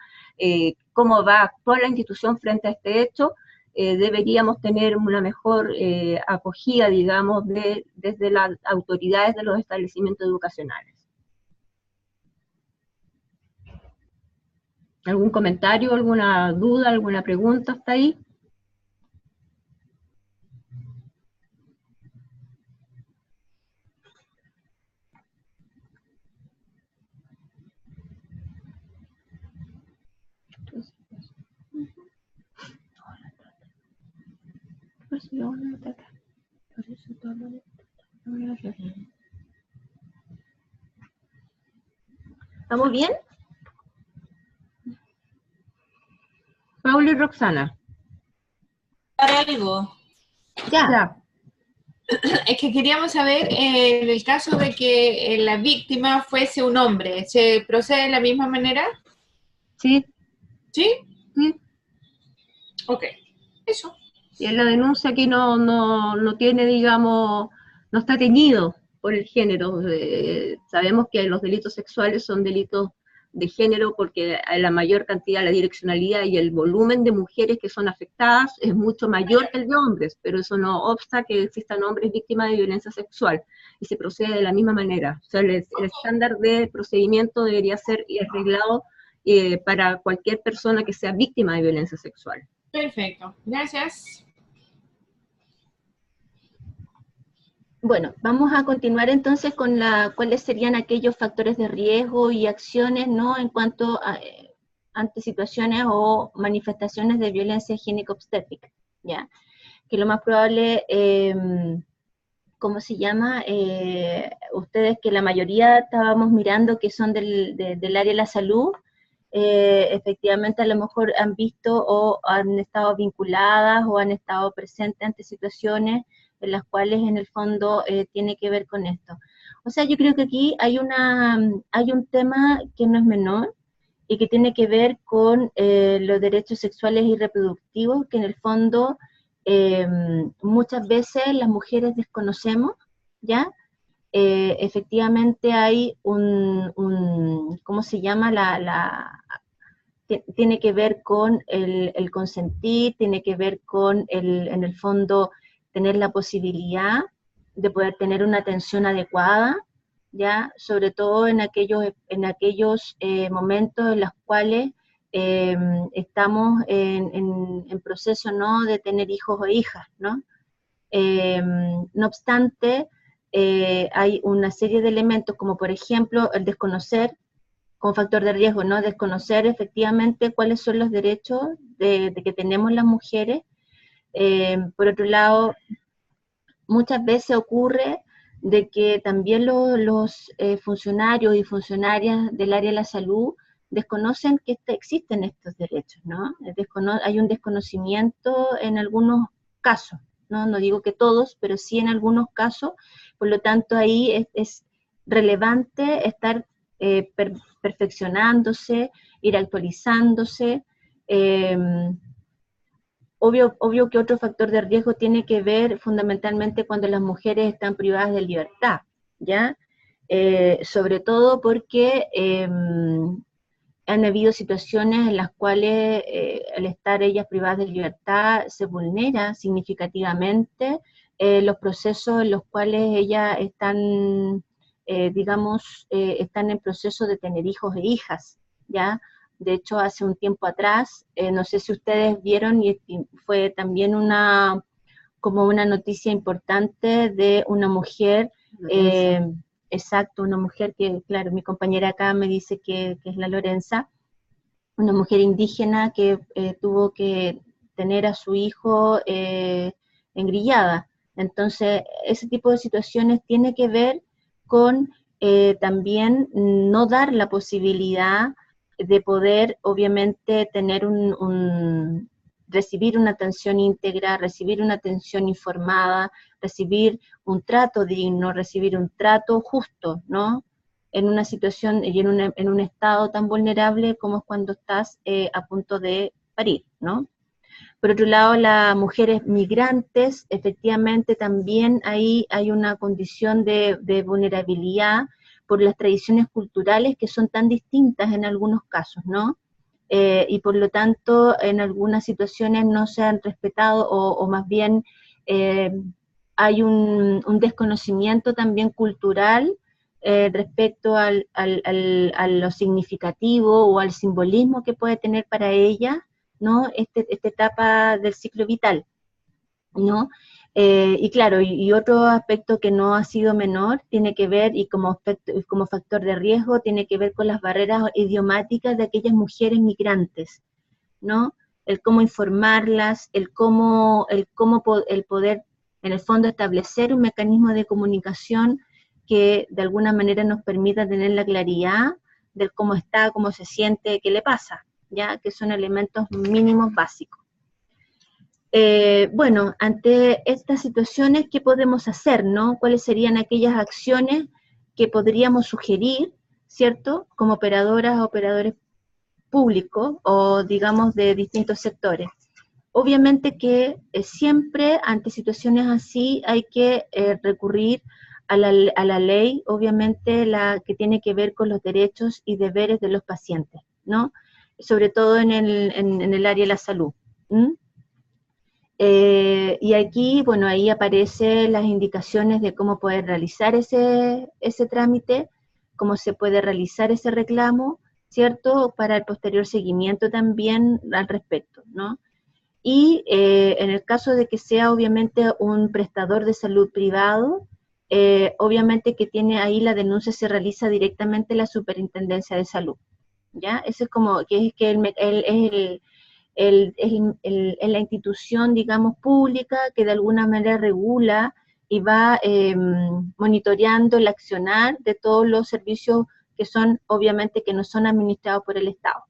cómo va a actuar la institución frente a este hecho. Deberíamos tener una mejor acogida, digamos, desde las autoridades de los establecimientos educacionales. ¿Algún comentario, alguna duda, alguna pregunta hasta ahí? ¿Estamos bien? Paula y Roxana. Para algo. Ya. Es que queríamos saber, en el caso de que la víctima fuese un hombre, ¿se procede de la misma manera? Sí. ¿Sí? Sí. Ok, eso. Y en la denuncia aquí no tiene, digamos, no está teñido por el género. Sabemos que los delitos sexuales son delitos de género porque la mayor cantidad, la direccionalidad y el volumen de mujeres que son afectadas es mucho mayor que el de hombres, pero eso no obsta que existan hombres víctimas de violencia sexual, y se procede de la misma manera. O sea, el estándar de procedimiento debería ser arreglado para cualquier persona que sea víctima de violencia sexual. Perfecto, gracias. Bueno, vamos a continuar entonces con cuáles serían aquellos factores de riesgo y acciones, ¿no?, en cuanto a ante situaciones o manifestaciones de violencia higiénico-obstétrica, ¿ya? Que lo más probable, ¿cómo se llama? Ustedes, que la mayoría estábamos mirando que son del área de la salud, efectivamente a lo mejor han visto o han estado vinculadas o han estado presentes ante situaciones en las cuales en el fondo tiene que ver con esto. O sea, yo creo que aquí hay un tema que no es menor y que tiene que ver con los derechos sexuales y reproductivos, que en el fondo muchas veces las mujeres desconocemos, ¿ya? Efectivamente hay ¿cómo se llama? Tiene que ver con el consentir, tiene que ver con en el fondo, tener la posibilidad de poder tener una atención adecuada, ¿ya? Sobre todo en aquellos momentos en los cuales estamos en proceso, ¿no?, de tener hijos o hijas, ¿no? No obstante, hay una serie de elementos, como por ejemplo el desconocer, como factor de riesgo, ¿no? Desconocer efectivamente cuáles son los derechos de que tenemos las mujeres. Por otro lado, muchas veces ocurre de que también los funcionarios y funcionarias del área de la salud desconocen que existen estos derechos, ¿no? Hay un desconocimiento en algunos casos, ¿no? No digo que todos, pero sí en algunos casos, por lo tanto ahí es relevante estar perfeccionándose, ir actualizándose. Obvio que otro factor de riesgo tiene que ver fundamentalmente cuando las mujeres están privadas de libertad, ¿ya? Sobre todo porque han habido situaciones en las cuales al estar ellas privadas de libertad se vulnera significativamente los procesos en los cuales ellas están, están en proceso de tener hijos e hijas, ¿ya? De hecho, hace un tiempo atrás, no sé si ustedes vieron, y fue también como una noticia importante de una mujer, exacto, una mujer que, claro, mi compañera acá me dice que es la Lorenza, una mujer indígena que tuvo que tener a su hijo engrillada. Entonces, ese tipo de situaciones tiene que ver con también no dar la posibilidad de poder, obviamente, tener recibir una atención íntegra, recibir una atención informada, recibir un trato digno, recibir un trato justo, ¿no? En una situación y en un estado tan vulnerable como es cuando estás a punto de parir, ¿no? Por otro lado, las mujeres migrantes, efectivamente también ahí hay una condición de vulnerabilidad por las tradiciones culturales que son tan distintas en algunos casos, ¿no? Y por lo tanto, en algunas situaciones no se han respetado o más bien hay un desconocimiento también cultural respecto a lo significativo o al simbolismo que puede tener para ella, ¿no? Esta etapa del ciclo vital, ¿no? Y claro, y otro aspecto que no ha sido menor, tiene que ver, y como factor de riesgo, tiene que ver con las barreras idiomáticas de aquellas mujeres migrantes, ¿no? El cómo informarlas, el poder, en el fondo, establecer un mecanismo de comunicación que de alguna manera nos permita tener la claridad del cómo está, cómo se siente, qué le pasa, ¿ya? Que son elementos mínimos básicos. Bueno, ante estas situaciones, ¿qué podemos hacer, no? ¿Cuáles serían aquellas acciones que podríamos sugerir, ¿cierto? Como operadoras, operadores públicos, o digamos de distintos sectores. Obviamente que siempre ante situaciones así hay que recurrir a la ley, obviamente la que tiene que ver con los derechos y deberes de los pacientes, ¿no? Sobre todo en el área de la salud. Y aquí, bueno, ahí aparecen las indicaciones de cómo poder realizar ese trámite, cómo se puede realizar ese reclamo, ¿cierto? Para el posterior seguimiento también al respecto, ¿no? Y en el caso de que sea obviamente un prestador de salud privado, obviamente que tiene ahí la denuncia se realiza directamente en la Superintendencia de Salud, ¿ya? Eso es como, es la institución, digamos, pública que de alguna manera regula y va monitoreando el accionar de todos los servicios que son, obviamente, que no son administrados por el Estado.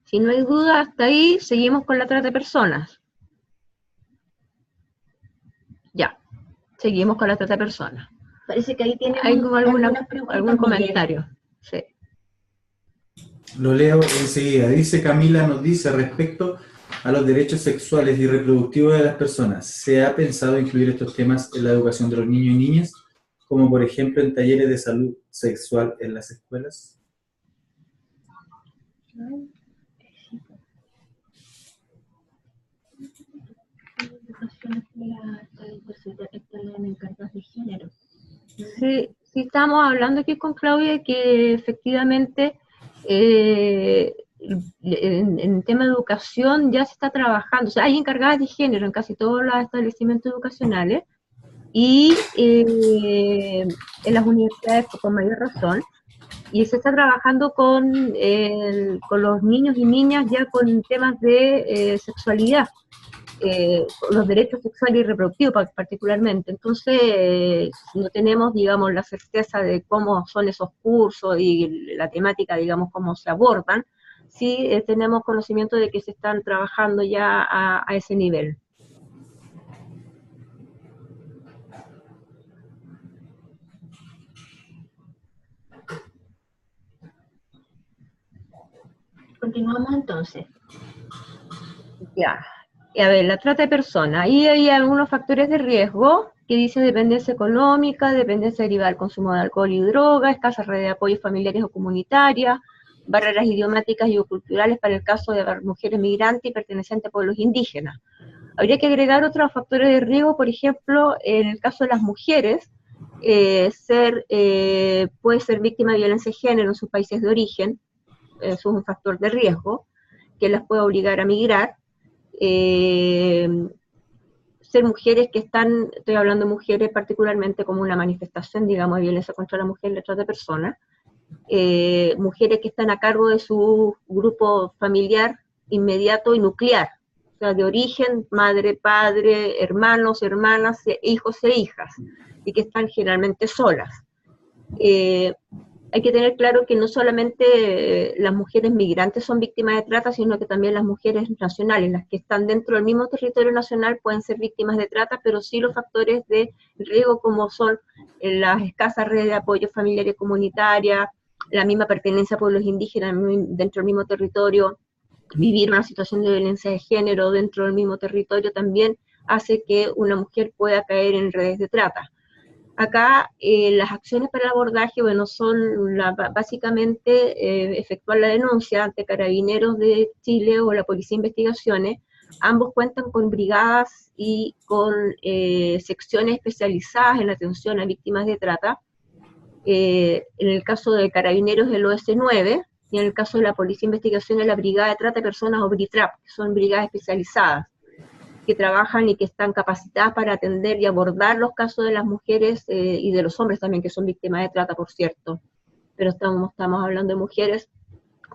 Si no hay duda, hasta ahí seguimos con la trata de personas. Ya, seguimos con la trata de personas. Parece que ahí tiene algún comentario. Sí. Lo leo enseguida. Dice Camila, nos dice respecto a los derechos sexuales y reproductivos de las personas. ¿Se ha pensado incluir estos temas en la educación de los niños y niñas, como por ejemplo en talleres de salud sexual en las escuelas? Sí, estamos hablando aquí con Claudia que efectivamente en tema de educación ya se está trabajando, o sea, hay encargadas de género en casi todos los establecimientos educacionales y en las universidades con mayor razón, y se está trabajando con los niños y niñas ya con temas de sexualidad, los derechos sexuales y reproductivos particularmente. Entonces, no tenemos, digamos, la certeza de cómo son esos cursos y la temática, digamos, cómo se abordan. Sí tenemos conocimiento de que se están trabajando ya a ese nivel. Continuamos entonces. Ya. A ver, la trata de personas. Ahí hay algunos factores de riesgo que dice dependencia económica, dependencia derivada del consumo de alcohol y droga, escasa red de apoyo familiares o comunitarias, barreras idiomáticas y culturales para el caso de mujeres migrantes y pertenecientes a pueblos indígenas. Habría que agregar otros factores de riesgo, por ejemplo, en el caso de las mujeres, puede ser víctima de violencia de género en sus países de origen, eso es un factor de riesgo que las puede obligar a migrar. Ser mujeres que están, estoy hablando de mujeres particularmente como una manifestación, digamos, de violencia contra la mujer y la trata de personas, mujeres que están a cargo de su grupo familiar inmediato y nuclear, o sea, de origen, madre, padre, hermanos, hermanas, hijos e hijas, y que están generalmente solas. Hay que tener claro que no solamente las mujeres migrantes son víctimas de trata, sino que también las mujeres nacionales, las que están dentro del mismo territorio nacional pueden ser víctimas de trata, pero sí los factores de riesgo como son las escasas redes de apoyo familiar y comunitaria, la misma pertenencia a pueblos indígenas dentro del mismo territorio, vivir una situación de violencia de género dentro del mismo territorio también hace que una mujer pueda caer en redes de trata. Acá las acciones para el abordaje, bueno, son básicamente efectuar la denuncia ante Carabineros de Chile o la Policía de Investigaciones. Ambos cuentan con brigadas y con secciones especializadas en atención a víctimas de trata. En el caso de Carabineros el OS9 y en el caso de la Policía de Investigaciones la Brigada de Trata de Personas o BRITRAP, que son brigadas especializadas que trabajan y que están capacitadas para atender y abordar los casos de las mujeres y de los hombres también, que son víctimas de trata, por cierto. Pero estamos hablando de mujeres,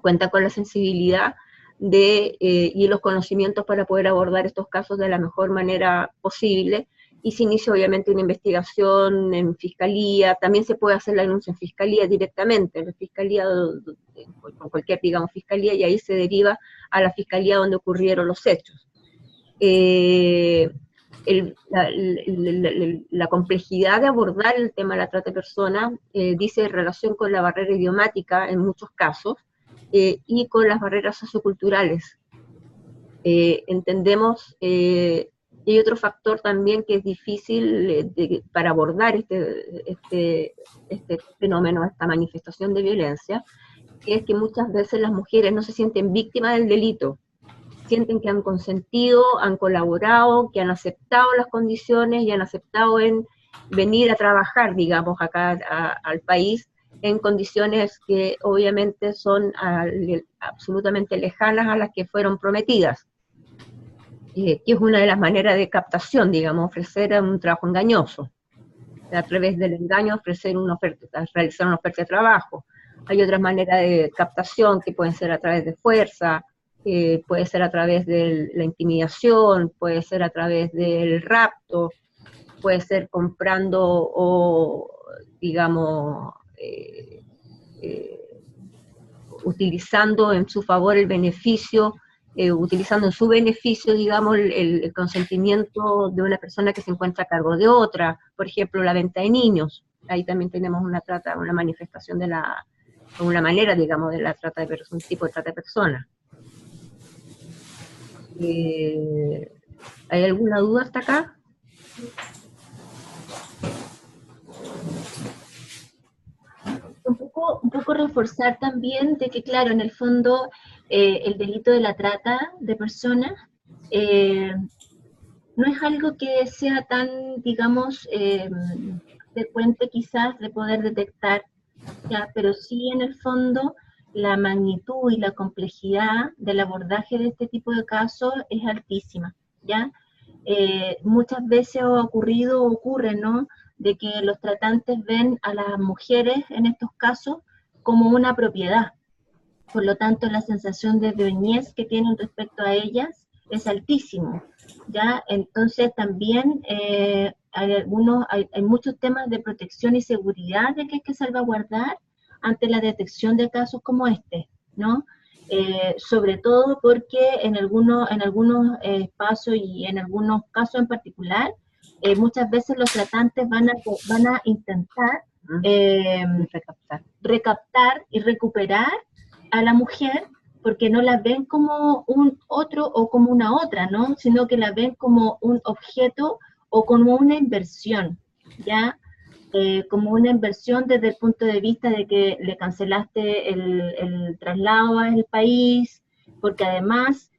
cuentan con la sensibilidad y los conocimientos para poder abordar estos casos de la mejor manera posible, y se inicia obviamente una investigación en fiscalía, también se puede hacer la denuncia en fiscalía directamente, en la fiscalía, con cualquier, digamos, fiscalía, y ahí se deriva a la fiscalía donde ocurrieron los hechos. La complejidad de abordar el tema de la trata de personas dice en relación con la barrera idiomática en muchos casos y con las barreras socioculturales. Entendemos, y hay otro factor también que es difícil para abordar este fenómeno, esta manifestación de violencia, que es que muchas veces las mujeres no se sienten víctimas del delito, sienten que han consentido, han colaborado, que han aceptado las condiciones y han aceptado en venir a trabajar, digamos, acá al país, en condiciones que obviamente son absolutamente lejanas a las que fueron prometidas, que es una de las maneras de captación, digamos, ofrecer un trabajo engañoso, a través del engaño ofrecer una oferta, realizar una oferta de trabajo. Hay otras maneras de captación que pueden ser a través de fuerza, puede ser a través de la intimidación, puede ser a través del rapto, puede ser comprando o, digamos, utilizando en su favor el beneficio, utilizando en su beneficio, digamos, el consentimiento de una persona que se encuentra a cargo de otra, por ejemplo, la venta de niños. Ahí también tenemos una manifestación de una manera, digamos, de la trata de personas, un tipo de trata de personas. ¿Hay alguna duda hasta acá? Un poco reforzar también de que, claro, en el fondo el delito de la trata de personas no es algo que sea tan, digamos, frecuente quizás de poder detectar, ¿ya? Pero sí en el fondo la magnitud y la complejidad del abordaje de este tipo de casos es altísima, ¿ya? Muchas veces ocurre, ¿no?, de que los tratantes ven a las mujeres en estos casos como una propiedad. Por lo tanto, la sensación de dueñez que tienen respecto a ellas es altísimo, ¿ya? Entonces también hay muchos temas de protección y seguridad de que hay que salvaguardar ante la detección de casos como este, ¿no? Sobre todo porque en algunos espacios y en algunos casos en particular, muchas veces los tratantes van a intentar recaptar y recuperar a la mujer, porque no la ven como un otro o como una otra, ¿no? Sino que la ven como un objeto o como una inversión, ¿ya? Como una inversión desde el punto de vista de que le cancelaste el traslado al país, porque además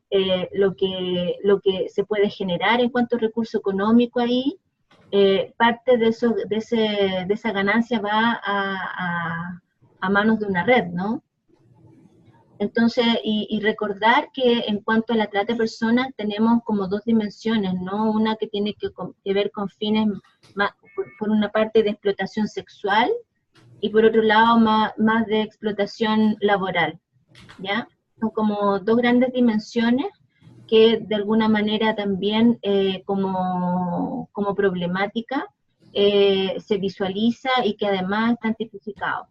lo que se puede generar en cuanto a recurso económico ahí, parte de esa ganancia va a manos de una red, ¿no? Entonces, y recordar que en cuanto a la trata de personas tenemos como dos dimensiones, ¿no? Una que tiene que ver con fines, por una parte de explotación sexual y por otro lado más de explotación laboral, ¿ya? Son como dos grandes dimensiones que de alguna manera también como problemática se visualiza y que además están tipificados.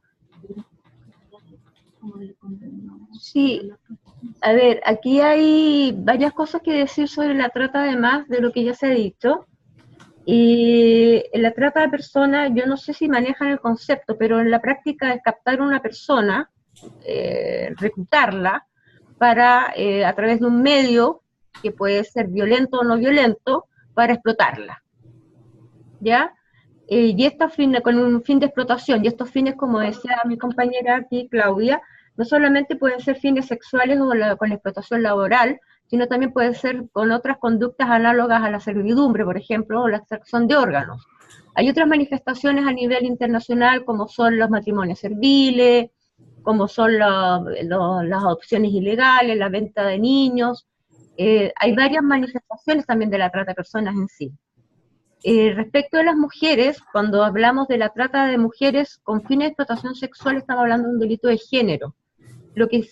Sí, a ver, aquí hay varias cosas que decir sobre la trata, además de lo que ya se ha dicho. Y en la trata de personas, yo no sé si manejan el concepto, pero en la práctica es captar a una persona, reclutarla, para, a través de un medio, que puede ser violento o no violento, para explotarla, ¿ya? Y estos fines, con un fin de explotación, y estos fines, como decía mi compañera aquí, Claudia, no solamente pueden ser fines sexuales o con la explotación laboral, sino también puede ser con otras conductas análogas a la servidumbre, por ejemplo, o la extracción de órganos. Hay otras manifestaciones a nivel internacional, como son los matrimonios serviles, como son las adopciones ilegales, la venta de niños. Hay varias manifestaciones también de la trata de personas en sí. Respecto a las mujeres, cuando hablamos de la trata de mujeres con fines de explotación sexual, estamos hablando de un delito de género, lo que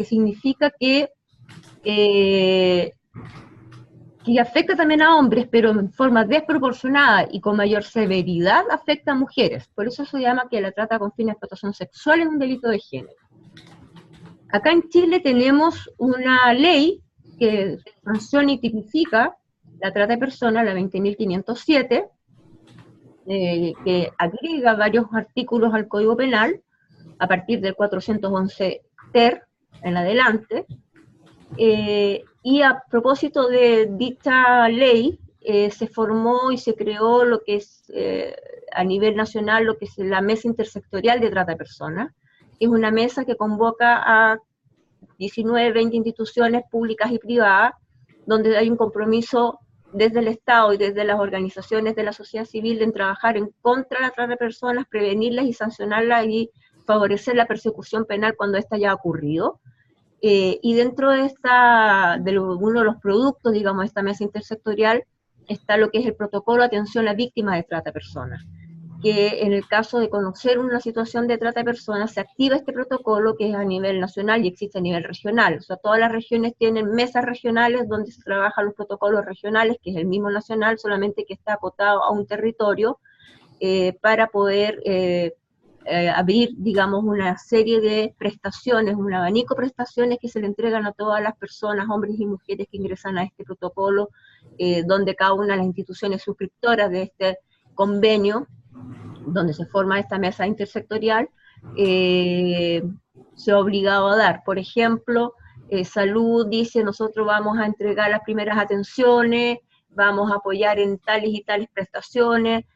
significa que afecta también a hombres, pero en forma desproporcionada y con mayor severidad afecta a mujeres. Por eso se llama que la trata con fines de explotación sexual es un delito de género. Acá en Chile tenemos una ley que sanciona y tipifica la trata de personas, la 20.507, que agrega varios artículos al Código Penal, a partir del 411 ter en adelante, y a propósito de dicha ley, se formó y se creó lo que es a nivel nacional, lo que es la Mesa Intersectorial de Trata de Personas, que es una mesa que convoca a 19, 20 instituciones públicas y privadas, donde hay un compromiso desde el Estado y desde las organizaciones de la sociedad civil en trabajar en contra de la trata de personas, prevenirlas y sancionarlas y favorecer la persecución penal cuando esta ya ha ocurrido. Y dentro de uno de los productos, digamos, de esta mesa intersectorial, está lo que es el protocolo de atención a víctimas de trata de personas, que en el caso de conocer una situación de trata de personas, se activa este protocolo que es a nivel nacional y existe a nivel regional. O sea, todas las regiones tienen mesas regionales donde se trabajan los protocolos regionales, que es el mismo nacional, solamente que está acotado a un territorio, para poder abrir, digamos, una serie de prestaciones, un abanico de prestaciones que se le entregan a todas las personas, hombres y mujeres que ingresan a este protocolo, donde cada una de las instituciones suscriptoras de este convenio, donde se forma esta mesa intersectorial, se ha obligado a dar. Por ejemplo, salud dice, nosotros vamos a entregar las primeras atenciones, vamos a apoyar en tales y tales prestaciones,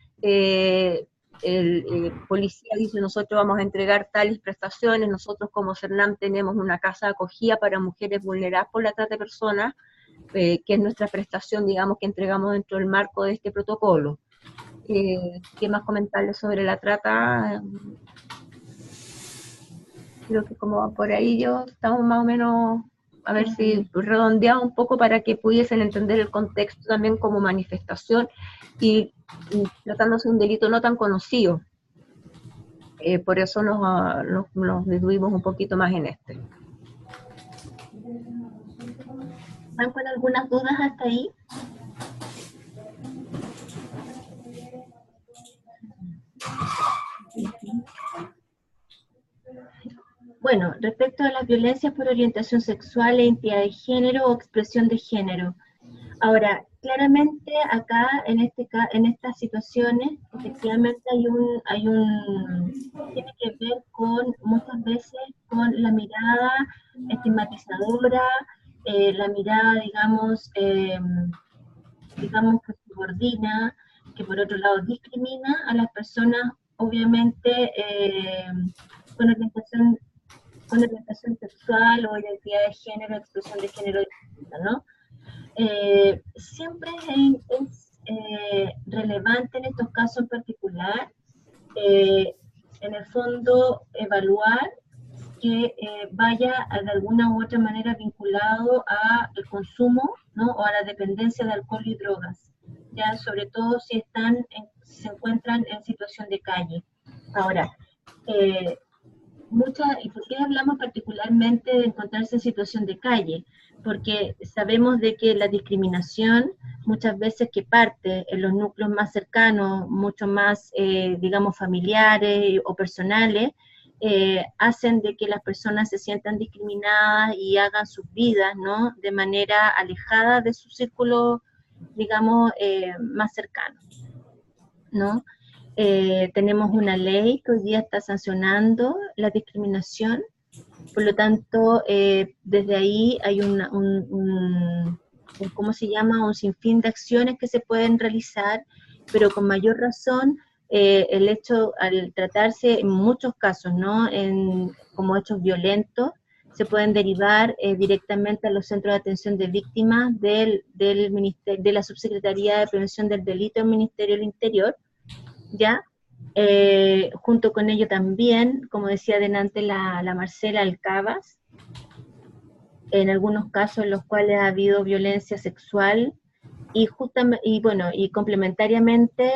policía dice, nosotros vamos a entregar tales prestaciones, nosotros como CERNAM tenemos una casa de acogida para mujeres vulneradas por la trata de personas, que es nuestra prestación, digamos, que entregamos dentro del marco de este protocolo. ¿Qué más comentarles sobre la trata? Creo que como por ahí yo estamos más o menos, a ver si redondeamos un poco para que pudiesen entender el contexto también como manifestación y tratándose de un delito no tan conocido. Por eso nos detuvimos un poquito más en este. ¿Van con algunas dudas hasta ahí? Bueno, respecto a las violencias por orientación sexual, identidad de género o expresión de género. Ahora, claramente acá, en estas situaciones, efectivamente tiene que ver con, muchas veces, con la mirada estigmatizadora, la mirada, digamos, que subordina, que por otro lado discrimina a las personas, obviamente, con orientación sexual o identidad de género, expresión de género distinta, ¿no? Siempre es relevante en estos casos en particular, en el fondo, evaluar que vaya de alguna u otra manera vinculado al consumo, ¿no? O a la dependencia de alcohol y drogas, ya sobre todo si se encuentran en situación de calle. Ahora, ¿y por qué hablamos particularmente de encontrarse en situación de calle? Porque sabemos de que la discriminación muchas veces que parte en los núcleos más cercanos, mucho más, digamos, familiares o personales, hacen de que las personas se sientan discriminadas y hagan sus vidas, ¿no?, de manera alejada de su círculo, digamos, más cercano, ¿no? Tenemos una ley que hoy día está sancionando la discriminación, por lo tanto, desde ahí hay ¿cómo se llama?, un sinfín de acciones que se pueden realizar, pero con mayor razón, el hecho, al tratarse en muchos casos, ¿no?, como hechos violentos, se pueden derivar directamente a los centros de atención de víctimas de la Subsecretaría de Prevención del Delito del Ministerio del Interior, ¿ya? Junto con ello también, como decía delante la Marcela, Alcabas, en algunos casos en los cuales ha habido violencia sexual, y complementariamente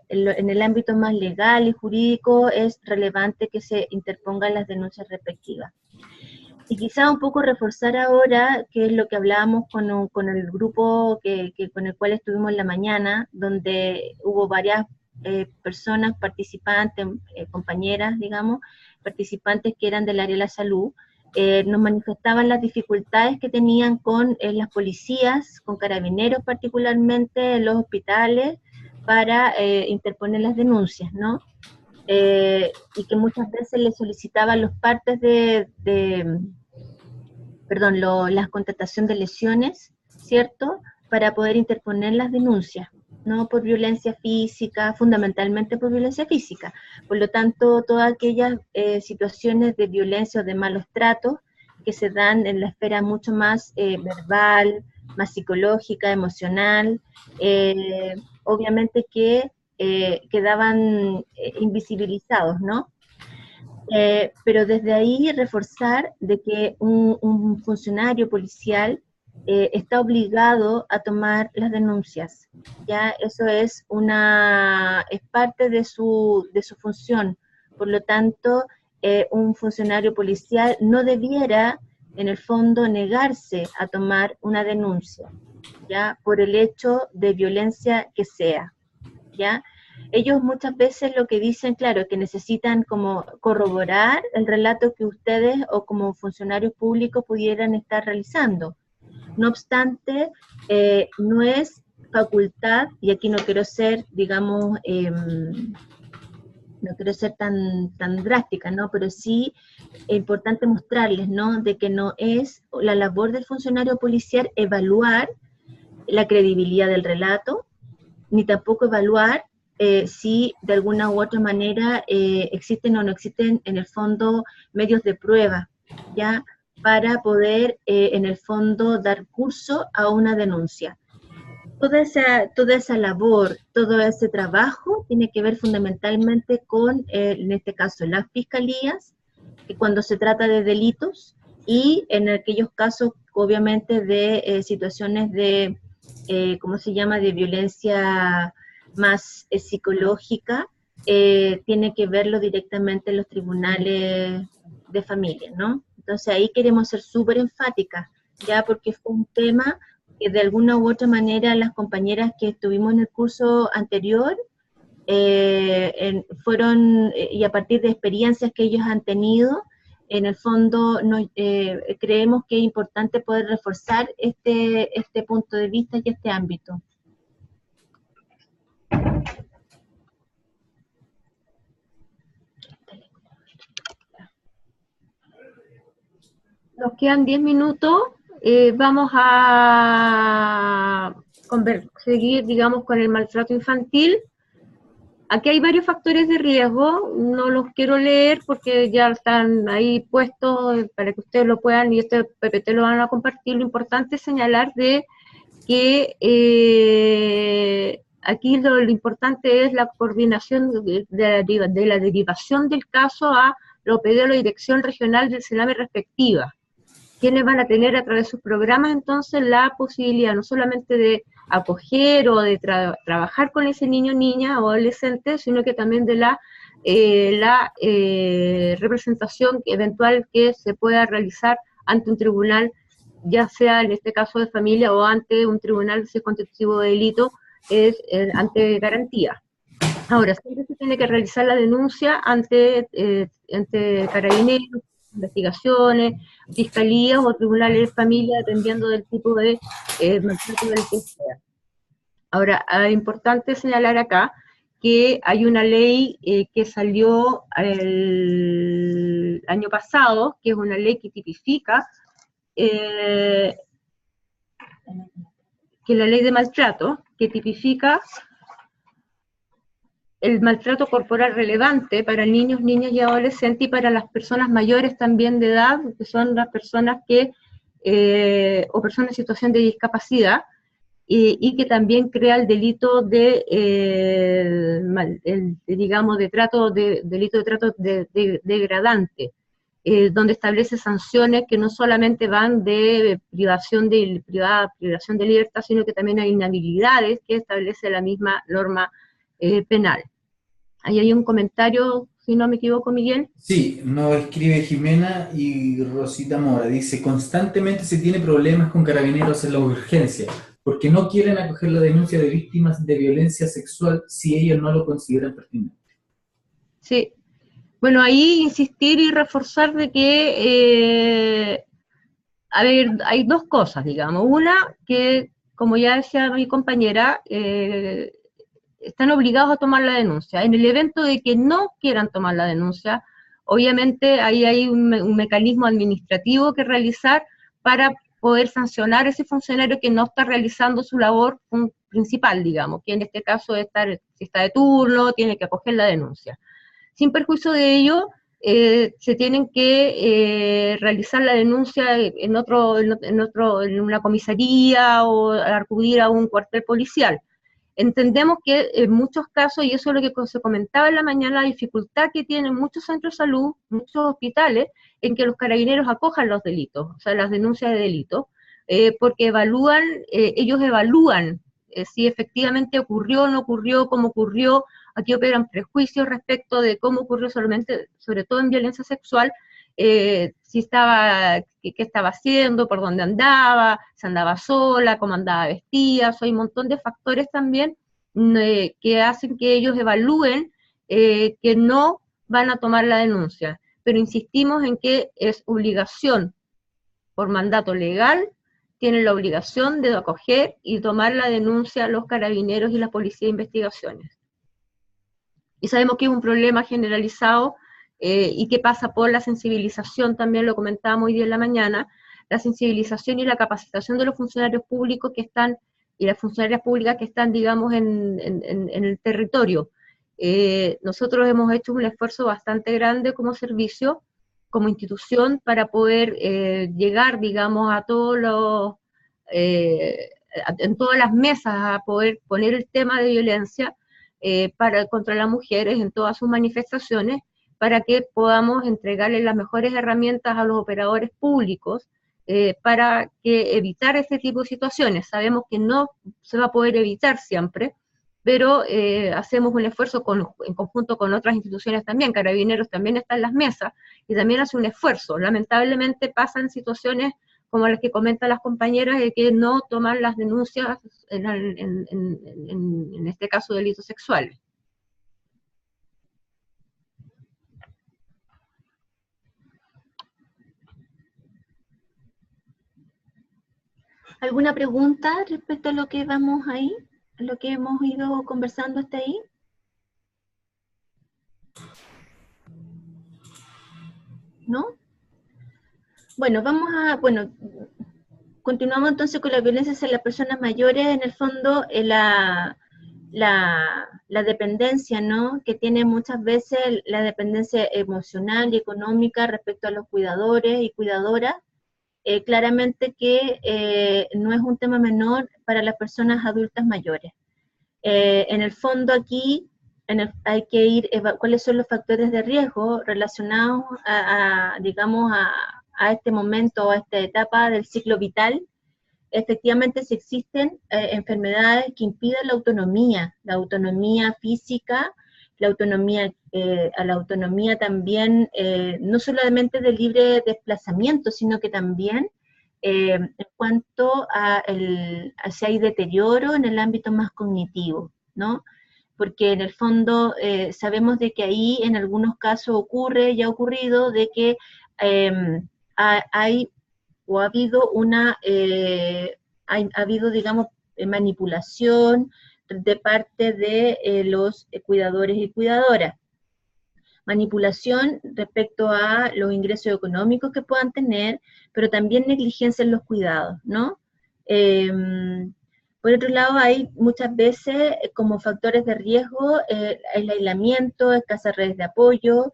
en el ámbito más legal y jurídico es relevante que se interpongan las denuncias respectivas. Y quizá un poco reforzar ahora, que es lo que hablábamos con el grupo con el cual estuvimos en la mañana, donde hubo varias personas participantes, compañeras, digamos, participantes que eran del área de la salud, nos manifestaban las dificultades que tenían con las policías, con carabineros particularmente en los hospitales, para interponer las denuncias, ¿no? Y que muchas veces le solicitaban los partes la constatación de lesiones, ¿cierto?, para poder interponer las denuncias, no por violencia física, fundamentalmente por violencia física. Por lo tanto, todas aquellas situaciones de violencia o de malos tratos que se dan en la esfera mucho más verbal, más psicológica, emocional, obviamente que quedaban invisibilizados, ¿no? Pero desde ahí reforzar de que un funcionario policial está obligado a tomar las denuncias, ya eso es parte de su función. Por lo tanto, un funcionario policial no debiera, en el fondo, negarse a tomar una denuncia, ya, por el hecho de violencia que sea, ya. Ellos muchas veces lo que dicen, claro, que necesitan como corroborar el relato que ustedes o como funcionarios públicos pudieran estar realizando. No obstante, no es facultad, y aquí no quiero ser, digamos, no quiero ser tan drástica, ¿no? Pero sí es importante mostrarles, ¿no?, de que no es la labor del funcionario policial evaluar la credibilidad del relato, ni tampoco evaluar si de alguna u otra manera existen o no existen en el fondo medios de prueba, ¿ya?, para poder en el fondo dar curso a una denuncia. Toda esa labor, todo ese trabajo tiene que ver fundamentalmente con, en este caso, las fiscalías, que cuando se trata de delitos, y en aquellos casos, obviamente, de situaciones de, ¿cómo se llama?, de violencia más psicológica, tiene que verlo directamente en los tribunales de familia, ¿no? Entonces ahí queremos ser súper enfáticas, ya porque fue un tema que de alguna u otra manera las compañeras que estuvimos en el curso anterior fueron, y a partir de experiencias que ellos han tenido, en el fondo creemos que es importante poder reforzar este punto de vista y este ámbito. Nos quedan 10 minutos, vamos a seguir, digamos, con el maltrato infantil. Aquí hay varios factores de riesgo, no los quiero leer porque ya están ahí puestos para que ustedes lo puedan, y este PPT lo van a compartir. Lo importante es señalar de que aquí lo importante es la coordinación de la derivación del caso a la OPD o la Dirección Regional del CELAME respectiva, quienes van a tener a través de sus programas entonces la posibilidad no solamente de acoger o de trabajar con ese niño, niña o adolescente, sino que también de la representación eventual que se pueda realizar ante un tribunal, ya sea en este caso de familia o ante un tribunal si es constitutivo de delito, ante garantía. Ahora, siempre se tiene que realizar la denuncia ante carabineros, investigaciones, fiscalías o tribunales de familia, dependiendo del tipo de maltrato del que sea. Ahora, es importante señalar acá que hay una ley que salió el año pasado, que es una ley que tipifica, que la ley de maltrato, que tipifica el maltrato corporal relevante para niños, niñas y adolescentes, y para las personas mayores también de edad, que son las personas que, o personas en situación de discapacidad, y que también crea el delito de, digamos, delito de trato degradante, donde establece sanciones que no solamente van de privación de libertad, sino que también hay inhabilidades que establece la misma norma penal. Ahí hay un comentario, si no me equivoco, Miguel. Sí, nos escribe Jimena y Rosita Mora, dice: constantemente se tiene problemas con carabineros en la urgencia, porque no quieren acoger la denuncia de víctimas de violencia sexual si ellos no lo consideran pertinente. Sí, bueno, ahí insistir y reforzar de que, a ver, hay dos cosas, digamos. Una, que, como ya decía mi compañera, están obligados a tomar la denuncia. En el evento de que no quieran tomar la denuncia, obviamente ahí hay un mecanismo administrativo que realizar para poder sancionar a ese funcionario que no está realizando su labor principal, digamos, que en este caso es si está de turno, tiene que acoger la denuncia. Sin perjuicio de ello, se tienen que realizar la denuncia en una comisaría o acudir a un cuartel policial. Entendemos que en muchos casos, y eso es lo que se comentaba en la mañana, la dificultad que tienen muchos centros de salud, muchos hospitales, en que los carabineros acojan los delitos, o sea, las denuncias de delitos, porque ellos evalúan si efectivamente ocurrió o no ocurrió, cómo ocurrió. Aquí operan prejuicios respecto de cómo ocurrió, sobre todo en violencia sexual, si qué estaba haciendo, por dónde andaba, si andaba sola, cómo andaba vestida. Hay un montón de factores también que hacen que ellos evalúen que no van a tomar la denuncia. Pero insistimos en que es obligación, por mandato legal, tienen la obligación de acoger y tomar la denuncia a los carabineros y la policía de investigaciones. Y sabemos que es un problema generalizado y que pasa por la sensibilización, también lo comentábamos hoy día en la mañana, la sensibilización y la capacitación de los funcionarios públicos que están, y las funcionarias públicas que están, digamos, en el territorio. Nosotros hemos hecho un esfuerzo bastante grande como servicio, como institución, para poder llegar, digamos, a todos en todas las mesas, a poder poner el tema de violencia contra las mujeres en todas sus manifestaciones, para que podamos entregarles las mejores herramientas a los operadores públicos para evitar este tipo de situaciones. Sabemos que no se va a poder evitar siempre, pero hacemos un esfuerzo en conjunto con otras instituciones también. Carabineros también está en las mesas y también hace un esfuerzo. Lamentablemente pasan situaciones como las que comentan las compañeras, de que no toman las denuncias en este caso delitos sexuales. ¿Alguna pregunta respecto a lo que vamos ahí? ¿A lo que hemos ido conversando hasta ahí? ¿No? Bueno, continuamos entonces con la violencia hacia las personas mayores. En el fondo, la dependencia, ¿no? Que tiene muchas veces la dependencia emocional y económica respecto a los cuidadores y cuidadoras. Claramente que no es un tema menor para las personas adultas mayores. En el fondo aquí hay que ir, cuáles son los factores de riesgo relacionados digamos, a este momento, a esta etapa del ciclo vital. Efectivamente, si existen enfermedades que impiden la autonomía física, la autonomía también, no solamente de libre desplazamiento, sino que también en cuanto a si hay deterioro en el ámbito más cognitivo, ¿no? Porque en el fondo sabemos de que ahí en algunos casos ya ha ocurrido de que hay o ha habido ha habido, digamos, manipulación de parte de los cuidadores y cuidadoras. Manipulación respecto a los ingresos económicos que puedan tener, pero también negligencia en los cuidados, ¿no? Por otro lado, hay muchas veces como factores de riesgo el aislamiento, escasas redes de apoyo,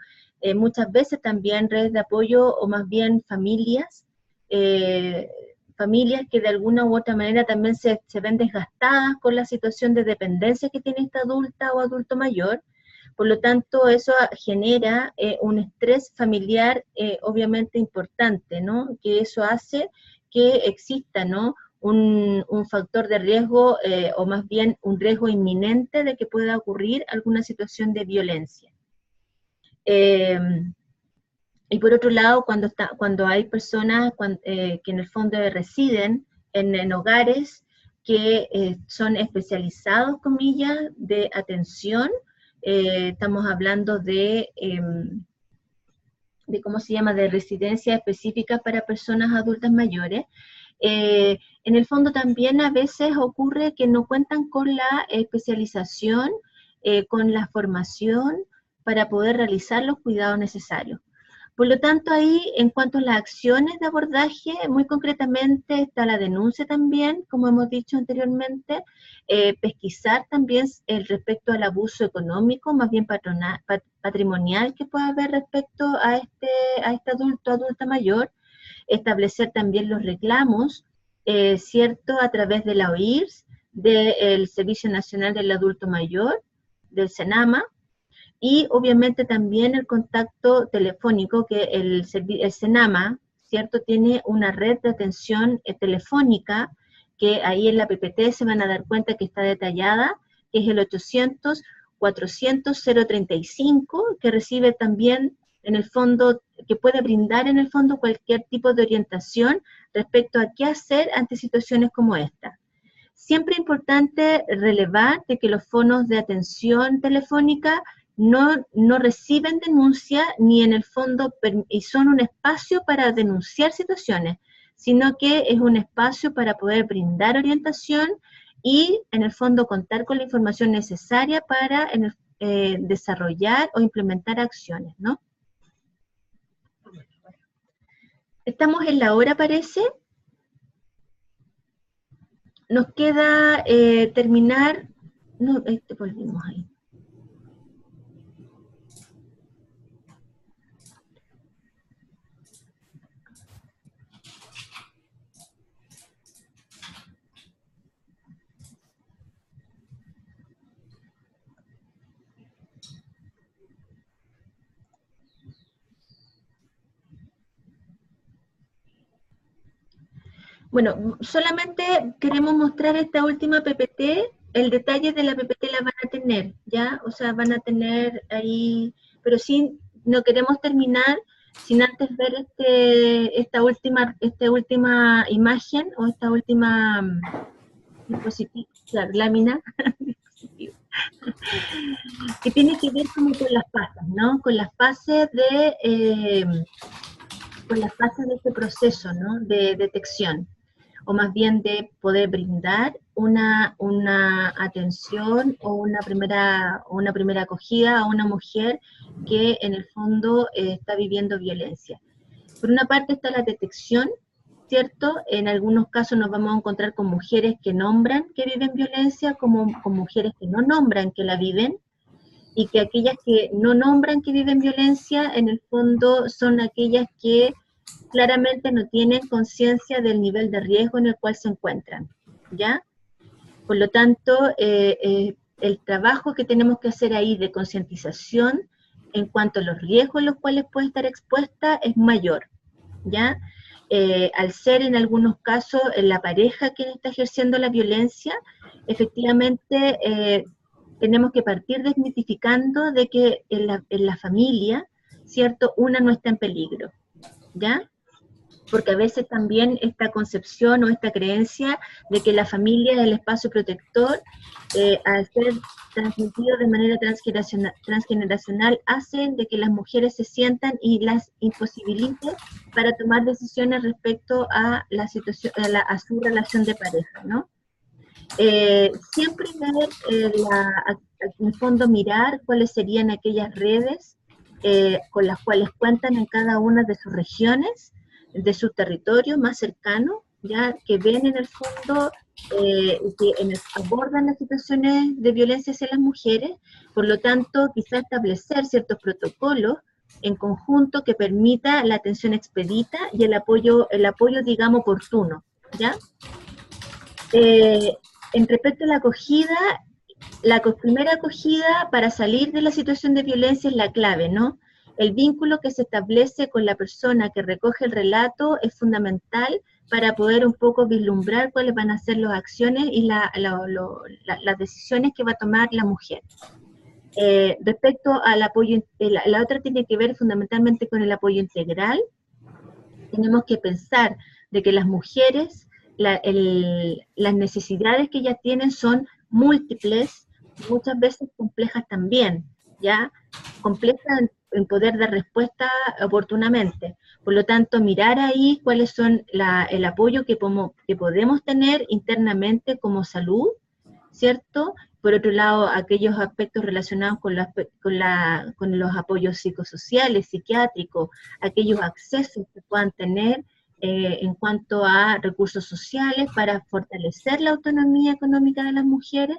muchas veces también redes de apoyo o más bien familias que de alguna u otra manera también se ven desgastadas con la situación de dependencia que tiene esta adulta o adulto mayor. Por lo tanto, eso genera un estrés familiar obviamente importante, ¿no? Que eso hace que exista, ¿no? Un factor de riesgo, o más bien un riesgo inminente de que pueda ocurrir alguna situación de violencia. Y por otro lado, cuando hay personas que en el fondo residen en hogares que son especializados, comillas, de atención, estamos hablando de ¿cómo se llama?, de residencia específica para personas adultas mayores. En el fondo también a veces ocurre que no cuentan con la especialización, con la formación para poder realizar los cuidados necesarios. Por lo tanto, ahí, en cuanto a las acciones de abordaje, muy concretamente está la denuncia también, como hemos dicho anteriormente, pesquisar también respecto al abuso económico, más bien patrimonial que pueda haber respecto a este adulta mayor, establecer también los reclamos, ¿cierto?, a través de la OIRS, del Servicio Nacional del Adulto Mayor, del SENAMA, y obviamente también el contacto telefónico que el SENAMA, ¿cierto?, tiene una red de atención telefónica, que ahí en la PPT se van a dar cuenta que está detallada, que es el 800-400-035, que recibe también en el fondo, que puede brindar en el fondo cualquier tipo de orientación respecto a qué hacer ante situaciones como esta. Siempre es importante relevar de que los fonos de atención telefónica no reciben denuncia ni en el fondo y son un espacio para denunciar situaciones, sino que es un espacio para poder brindar orientación y en el fondo contar con la información necesaria para desarrollar o implementar acciones, ¿no? Estamos en la hora, parece. Nos queda terminar. No, volvimos ahí. Bueno, solamente queremos mostrar esta última PPT, el detalle de la PPT la van a tener, ¿ya? O sea, van a tener ahí, pero sí, no queremos terminar sin antes ver esta última imagen o esta última dispositivo, claro, lámina, que tiene que ver como con las fases, ¿no? Con las fases de este proceso, ¿no? De detección, o más bien de poder brindar una atención o una primera acogida a una mujer que en el fondo está viviendo violencia. Por una parte está la detección, ¿cierto? En algunos casos nos vamos a encontrar con mujeres que nombran que viven violencia, como con mujeres que no nombran que la viven, y que aquellas que no nombran que viven violencia, en el fondo son aquellas que claramente no tienen conciencia del nivel de riesgo en el cual se encuentran, ¿ya? Por lo tanto, el trabajo que tenemos que hacer ahí de concientización en cuanto a los riesgos en los cuales puede estar expuesta es mayor, ¿ya? Al ser en algunos casos la pareja quien está ejerciendo la violencia, efectivamente tenemos que partir desmitificando de que en la familia, ¿cierto?, una no está en peligro, ¿ya? Porque a veces también esta concepción o esta creencia de que la familia es el espacio protector, al ser transmitido de manera transgeneracional, hacen de que las mujeres se sientan y las imposibilite para tomar decisiones respecto a la situación, a su relación de pareja, ¿no? Siempre ver, en el fondo mirar cuáles serían aquellas redes con las cuales cuentan en cada una de sus regiones, de su territorio más cercano, ya que ven en el fondo que abordan las situaciones de violencia hacia las mujeres, por lo tanto quizá establecer ciertos protocolos en conjunto que permita la atención expedita y el apoyo digamos, oportuno, ¿ya? En respecto a la acogida, la primera acogida para salir de la situación de violencia es la clave, ¿no? El vínculo que se establece con la persona que recoge el relato es fundamental para poder un poco vislumbrar cuáles van a ser las acciones y las decisiones que va a tomar la mujer. Respecto al apoyo, la otra tiene que ver fundamentalmente con el apoyo integral. Tenemos que pensar de que las mujeres, las necesidades que ellas tienen son múltiples, muchas veces complejas también, ¿ya? Complejas en poder dar respuesta oportunamente. Por lo tanto, mirar ahí cuáles son el apoyo que podemos tener internamente como salud, ¿cierto? Por otro lado, aquellos aspectos relacionados con los apoyos psicosociales, psiquiátricos, aquellos accesos que puedan tener en cuanto a recursos sociales para fortalecer la autonomía económica de las mujeres,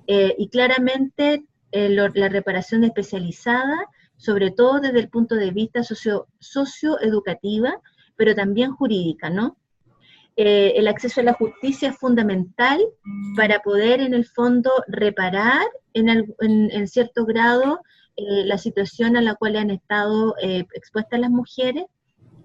y claramente la reparación especializada, sobre todo desde el punto de vista socioeducativa, pero también jurídica, ¿no? El acceso a la justicia es fundamental para poder, en el fondo, reparar en cierto grado la situación a la cual han estado expuestas las mujeres.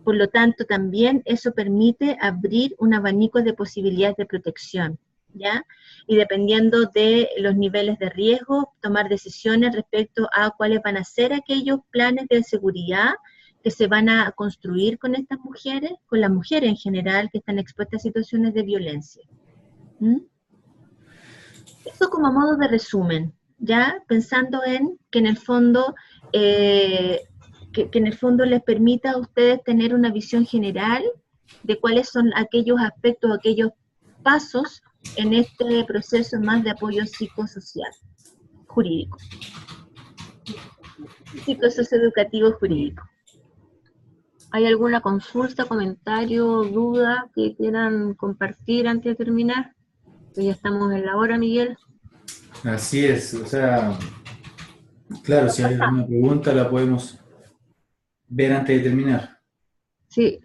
Por lo tanto, también eso permite abrir un abanico de posibilidades de protección, ¿ya? Y dependiendo de los niveles de riesgo, tomar decisiones respecto a cuáles van a ser aquellos planes de seguridad que se van a construir con estas mujeres, con las mujeres en general que están expuestas a situaciones de violencia. Eso como modo de resumen, ¿ya? Pensando en que en el fondo, les permita a ustedes tener una visión general de cuáles son aquellos aspectos, aquellos pasos en este proceso más de apoyo psicosocial, jurídico, psicosocioeducativo jurídico. ¿Hay alguna consulta, comentario, duda que quieran compartir antes de terminar? Pues ya estamos en la hora, Miguel. Así es, o sea, claro, si hay alguna pregunta la podemos ver antes de terminar. Sí.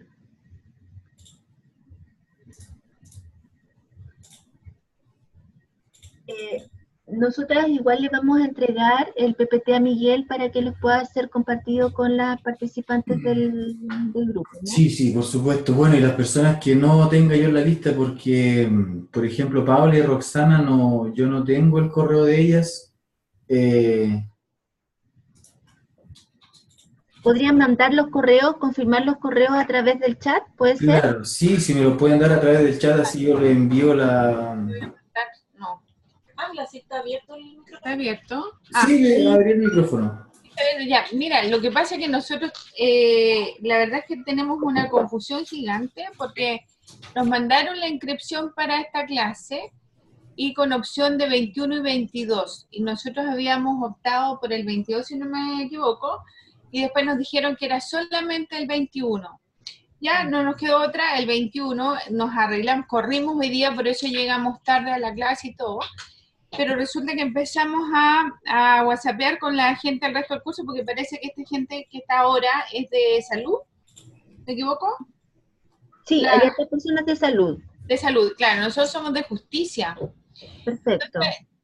Nosotras igual le vamos a entregar el PPT a Miguel para que los pueda ser compartido con las participantes del grupo, ¿no? Sí, sí, por supuesto. Bueno, y las personas que no tenga yo en la lista, porque, por ejemplo, Paula y Roxana, yo no tengo el correo de ellas. ¿Podrían mandar los correos, confirmar los correos a través del chat? ¿Puede ser? Claro, sí, si me lo pueden dar a través del chat, así yo le envío la... No. Habla, si está abierto el micrófono. ¿Está abierto? Sí, le abrí el micrófono. Ya, mira, lo que pasa es que nosotros, la verdad es que tenemos una confusión gigante porque nos mandaron la inscripción para esta clase y con opción de 21 y 22. Y nosotros habíamos optado por el 22, si no me equivoco, y después nos dijeron que era solamente el 21. Ya no nos quedó otra, el 21, nos arreglamos, corrimos hoy día, por eso llegamos tarde a la clase y todo. Pero resulta que empezamos a whatsappear con la gente al resto del curso, porque parece que esta gente que está ahora es de salud, ¿me equivoco? Sí, hay otras personas de salud. De salud, claro, nosotros somos de justicia. Perfecto.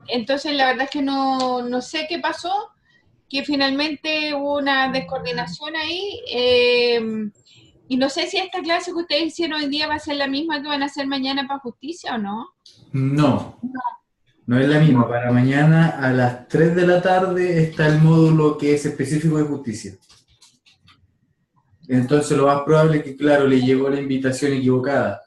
Entonces la verdad es que no sé qué pasó, que finalmente hubo una descoordinación ahí, y no sé si esta clase que ustedes hicieron hoy día va a ser la misma que van a hacer mañana para justicia o no. No es la misma. Para mañana a las 3 de la tarde está el módulo que es específico de justicia. Entonces lo más probable es que, claro, le llegó la invitación equivocada.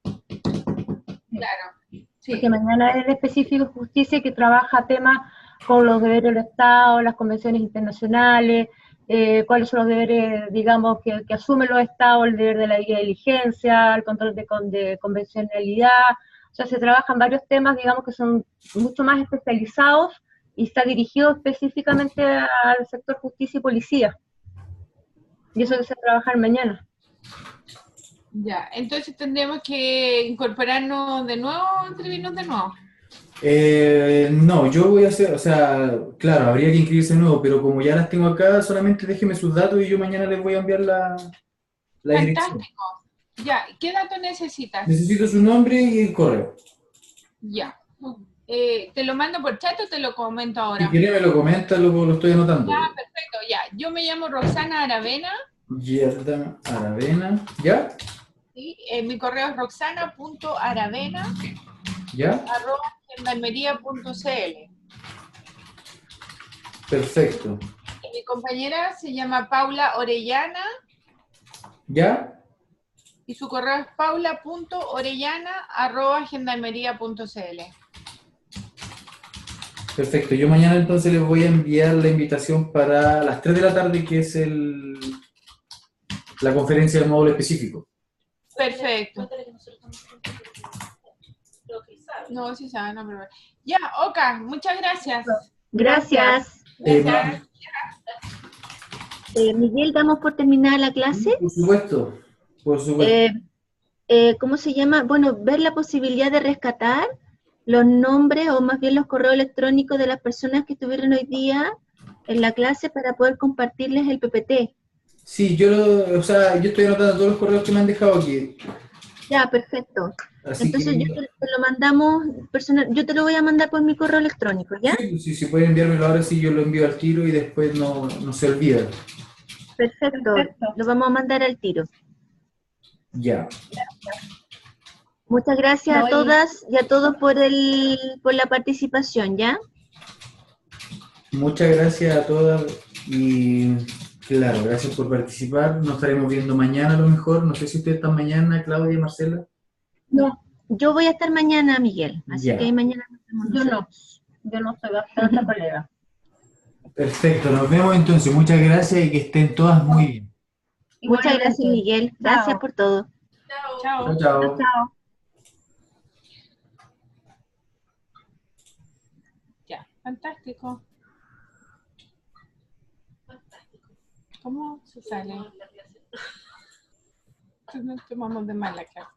Claro. Sí. Porque mañana es el específico de justicia que trabaja temas con los deberes del Estado, las convenciones internacionales, cuáles son los deberes, digamos, que asumen los Estados, el deber de la diligencia, el control de convencionalidad. O sea, se trabajan varios temas, digamos, que son mucho más especializados y está dirigido específicamente al sector justicia y policía. Y eso que se va a trabajar mañana. Ya, entonces tendremos que incorporarnos de nuevo, inscribirnos de nuevo. No, yo voy a hacer, o sea, claro, habría que inscribirse de nuevo, pero como ya las tengo acá, solamente déjeme sus datos y yo mañana les voy a enviar la dirección. Fantástico. Ya, ¿qué datos necesitas? Necesito su nombre y el correo. Ya. ¿Te lo mando por chat o te lo comento ahora? Si quiere me lo comenta, lo estoy anotando. Ya, perfecto, ya. Yo me llamo Roxana Aravena. Yerda Aravena, ¿ya? Sí, mi correo es roxana.aravena ¿Ya? @gendarmería.cl. Perfecto. Mi compañera se llama Paula Orellana. ¿Ya? Y su correo es paula.orellana@gendarmería.cl. Perfecto. Yo mañana entonces les voy a enviar la invitación para las 3 de la tarde, que es la conferencia del módulo específico. Perfecto. No, sí sabe, no, pero... Ya, Oka, muchas gracias. Gracias. Gracias. Miguel, ¿damos por terminada la clase? Por supuesto, por supuesto. ¿Cómo se llama? Bueno, ver la posibilidad de rescatar los nombres o más bien los correos electrónicos de las personas que estuvieron hoy día en la clase para poder compartirles el PPT. Sí, yo estoy anotando todos los correos que me han dejado aquí. Ya, perfecto. Así Entonces que, yo te lo mandamos personal, yo te lo voy a mandar por mi correo electrónico, ¿ya? sí, si pueden enviármelo ahora, sí, yo lo envío al tiro y después no se olvida. Perfecto, lo vamos a mandar al tiro. Ya. Muchas gracias a todas y a todos por la participación, ¿ya? Muchas gracias a todas y claro, gracias por participar. Nos estaremos viendo mañana a lo mejor. No sé si ustedes están mañana, Claudia y Marcela. No, yo voy a estar mañana, Miguel, así Ya. que mañana nos vemos nosotros. Yo no estoy, va a estar otra colega. Perfecto, nos vemos entonces. Muchas gracias y que estén todas muy bien. Muchas gracias, Miguel. Gracias por todo. Chao. Chao. Chao. Ya, fantástico. ¿Cómo se sale? Nos tomamos de mala clase.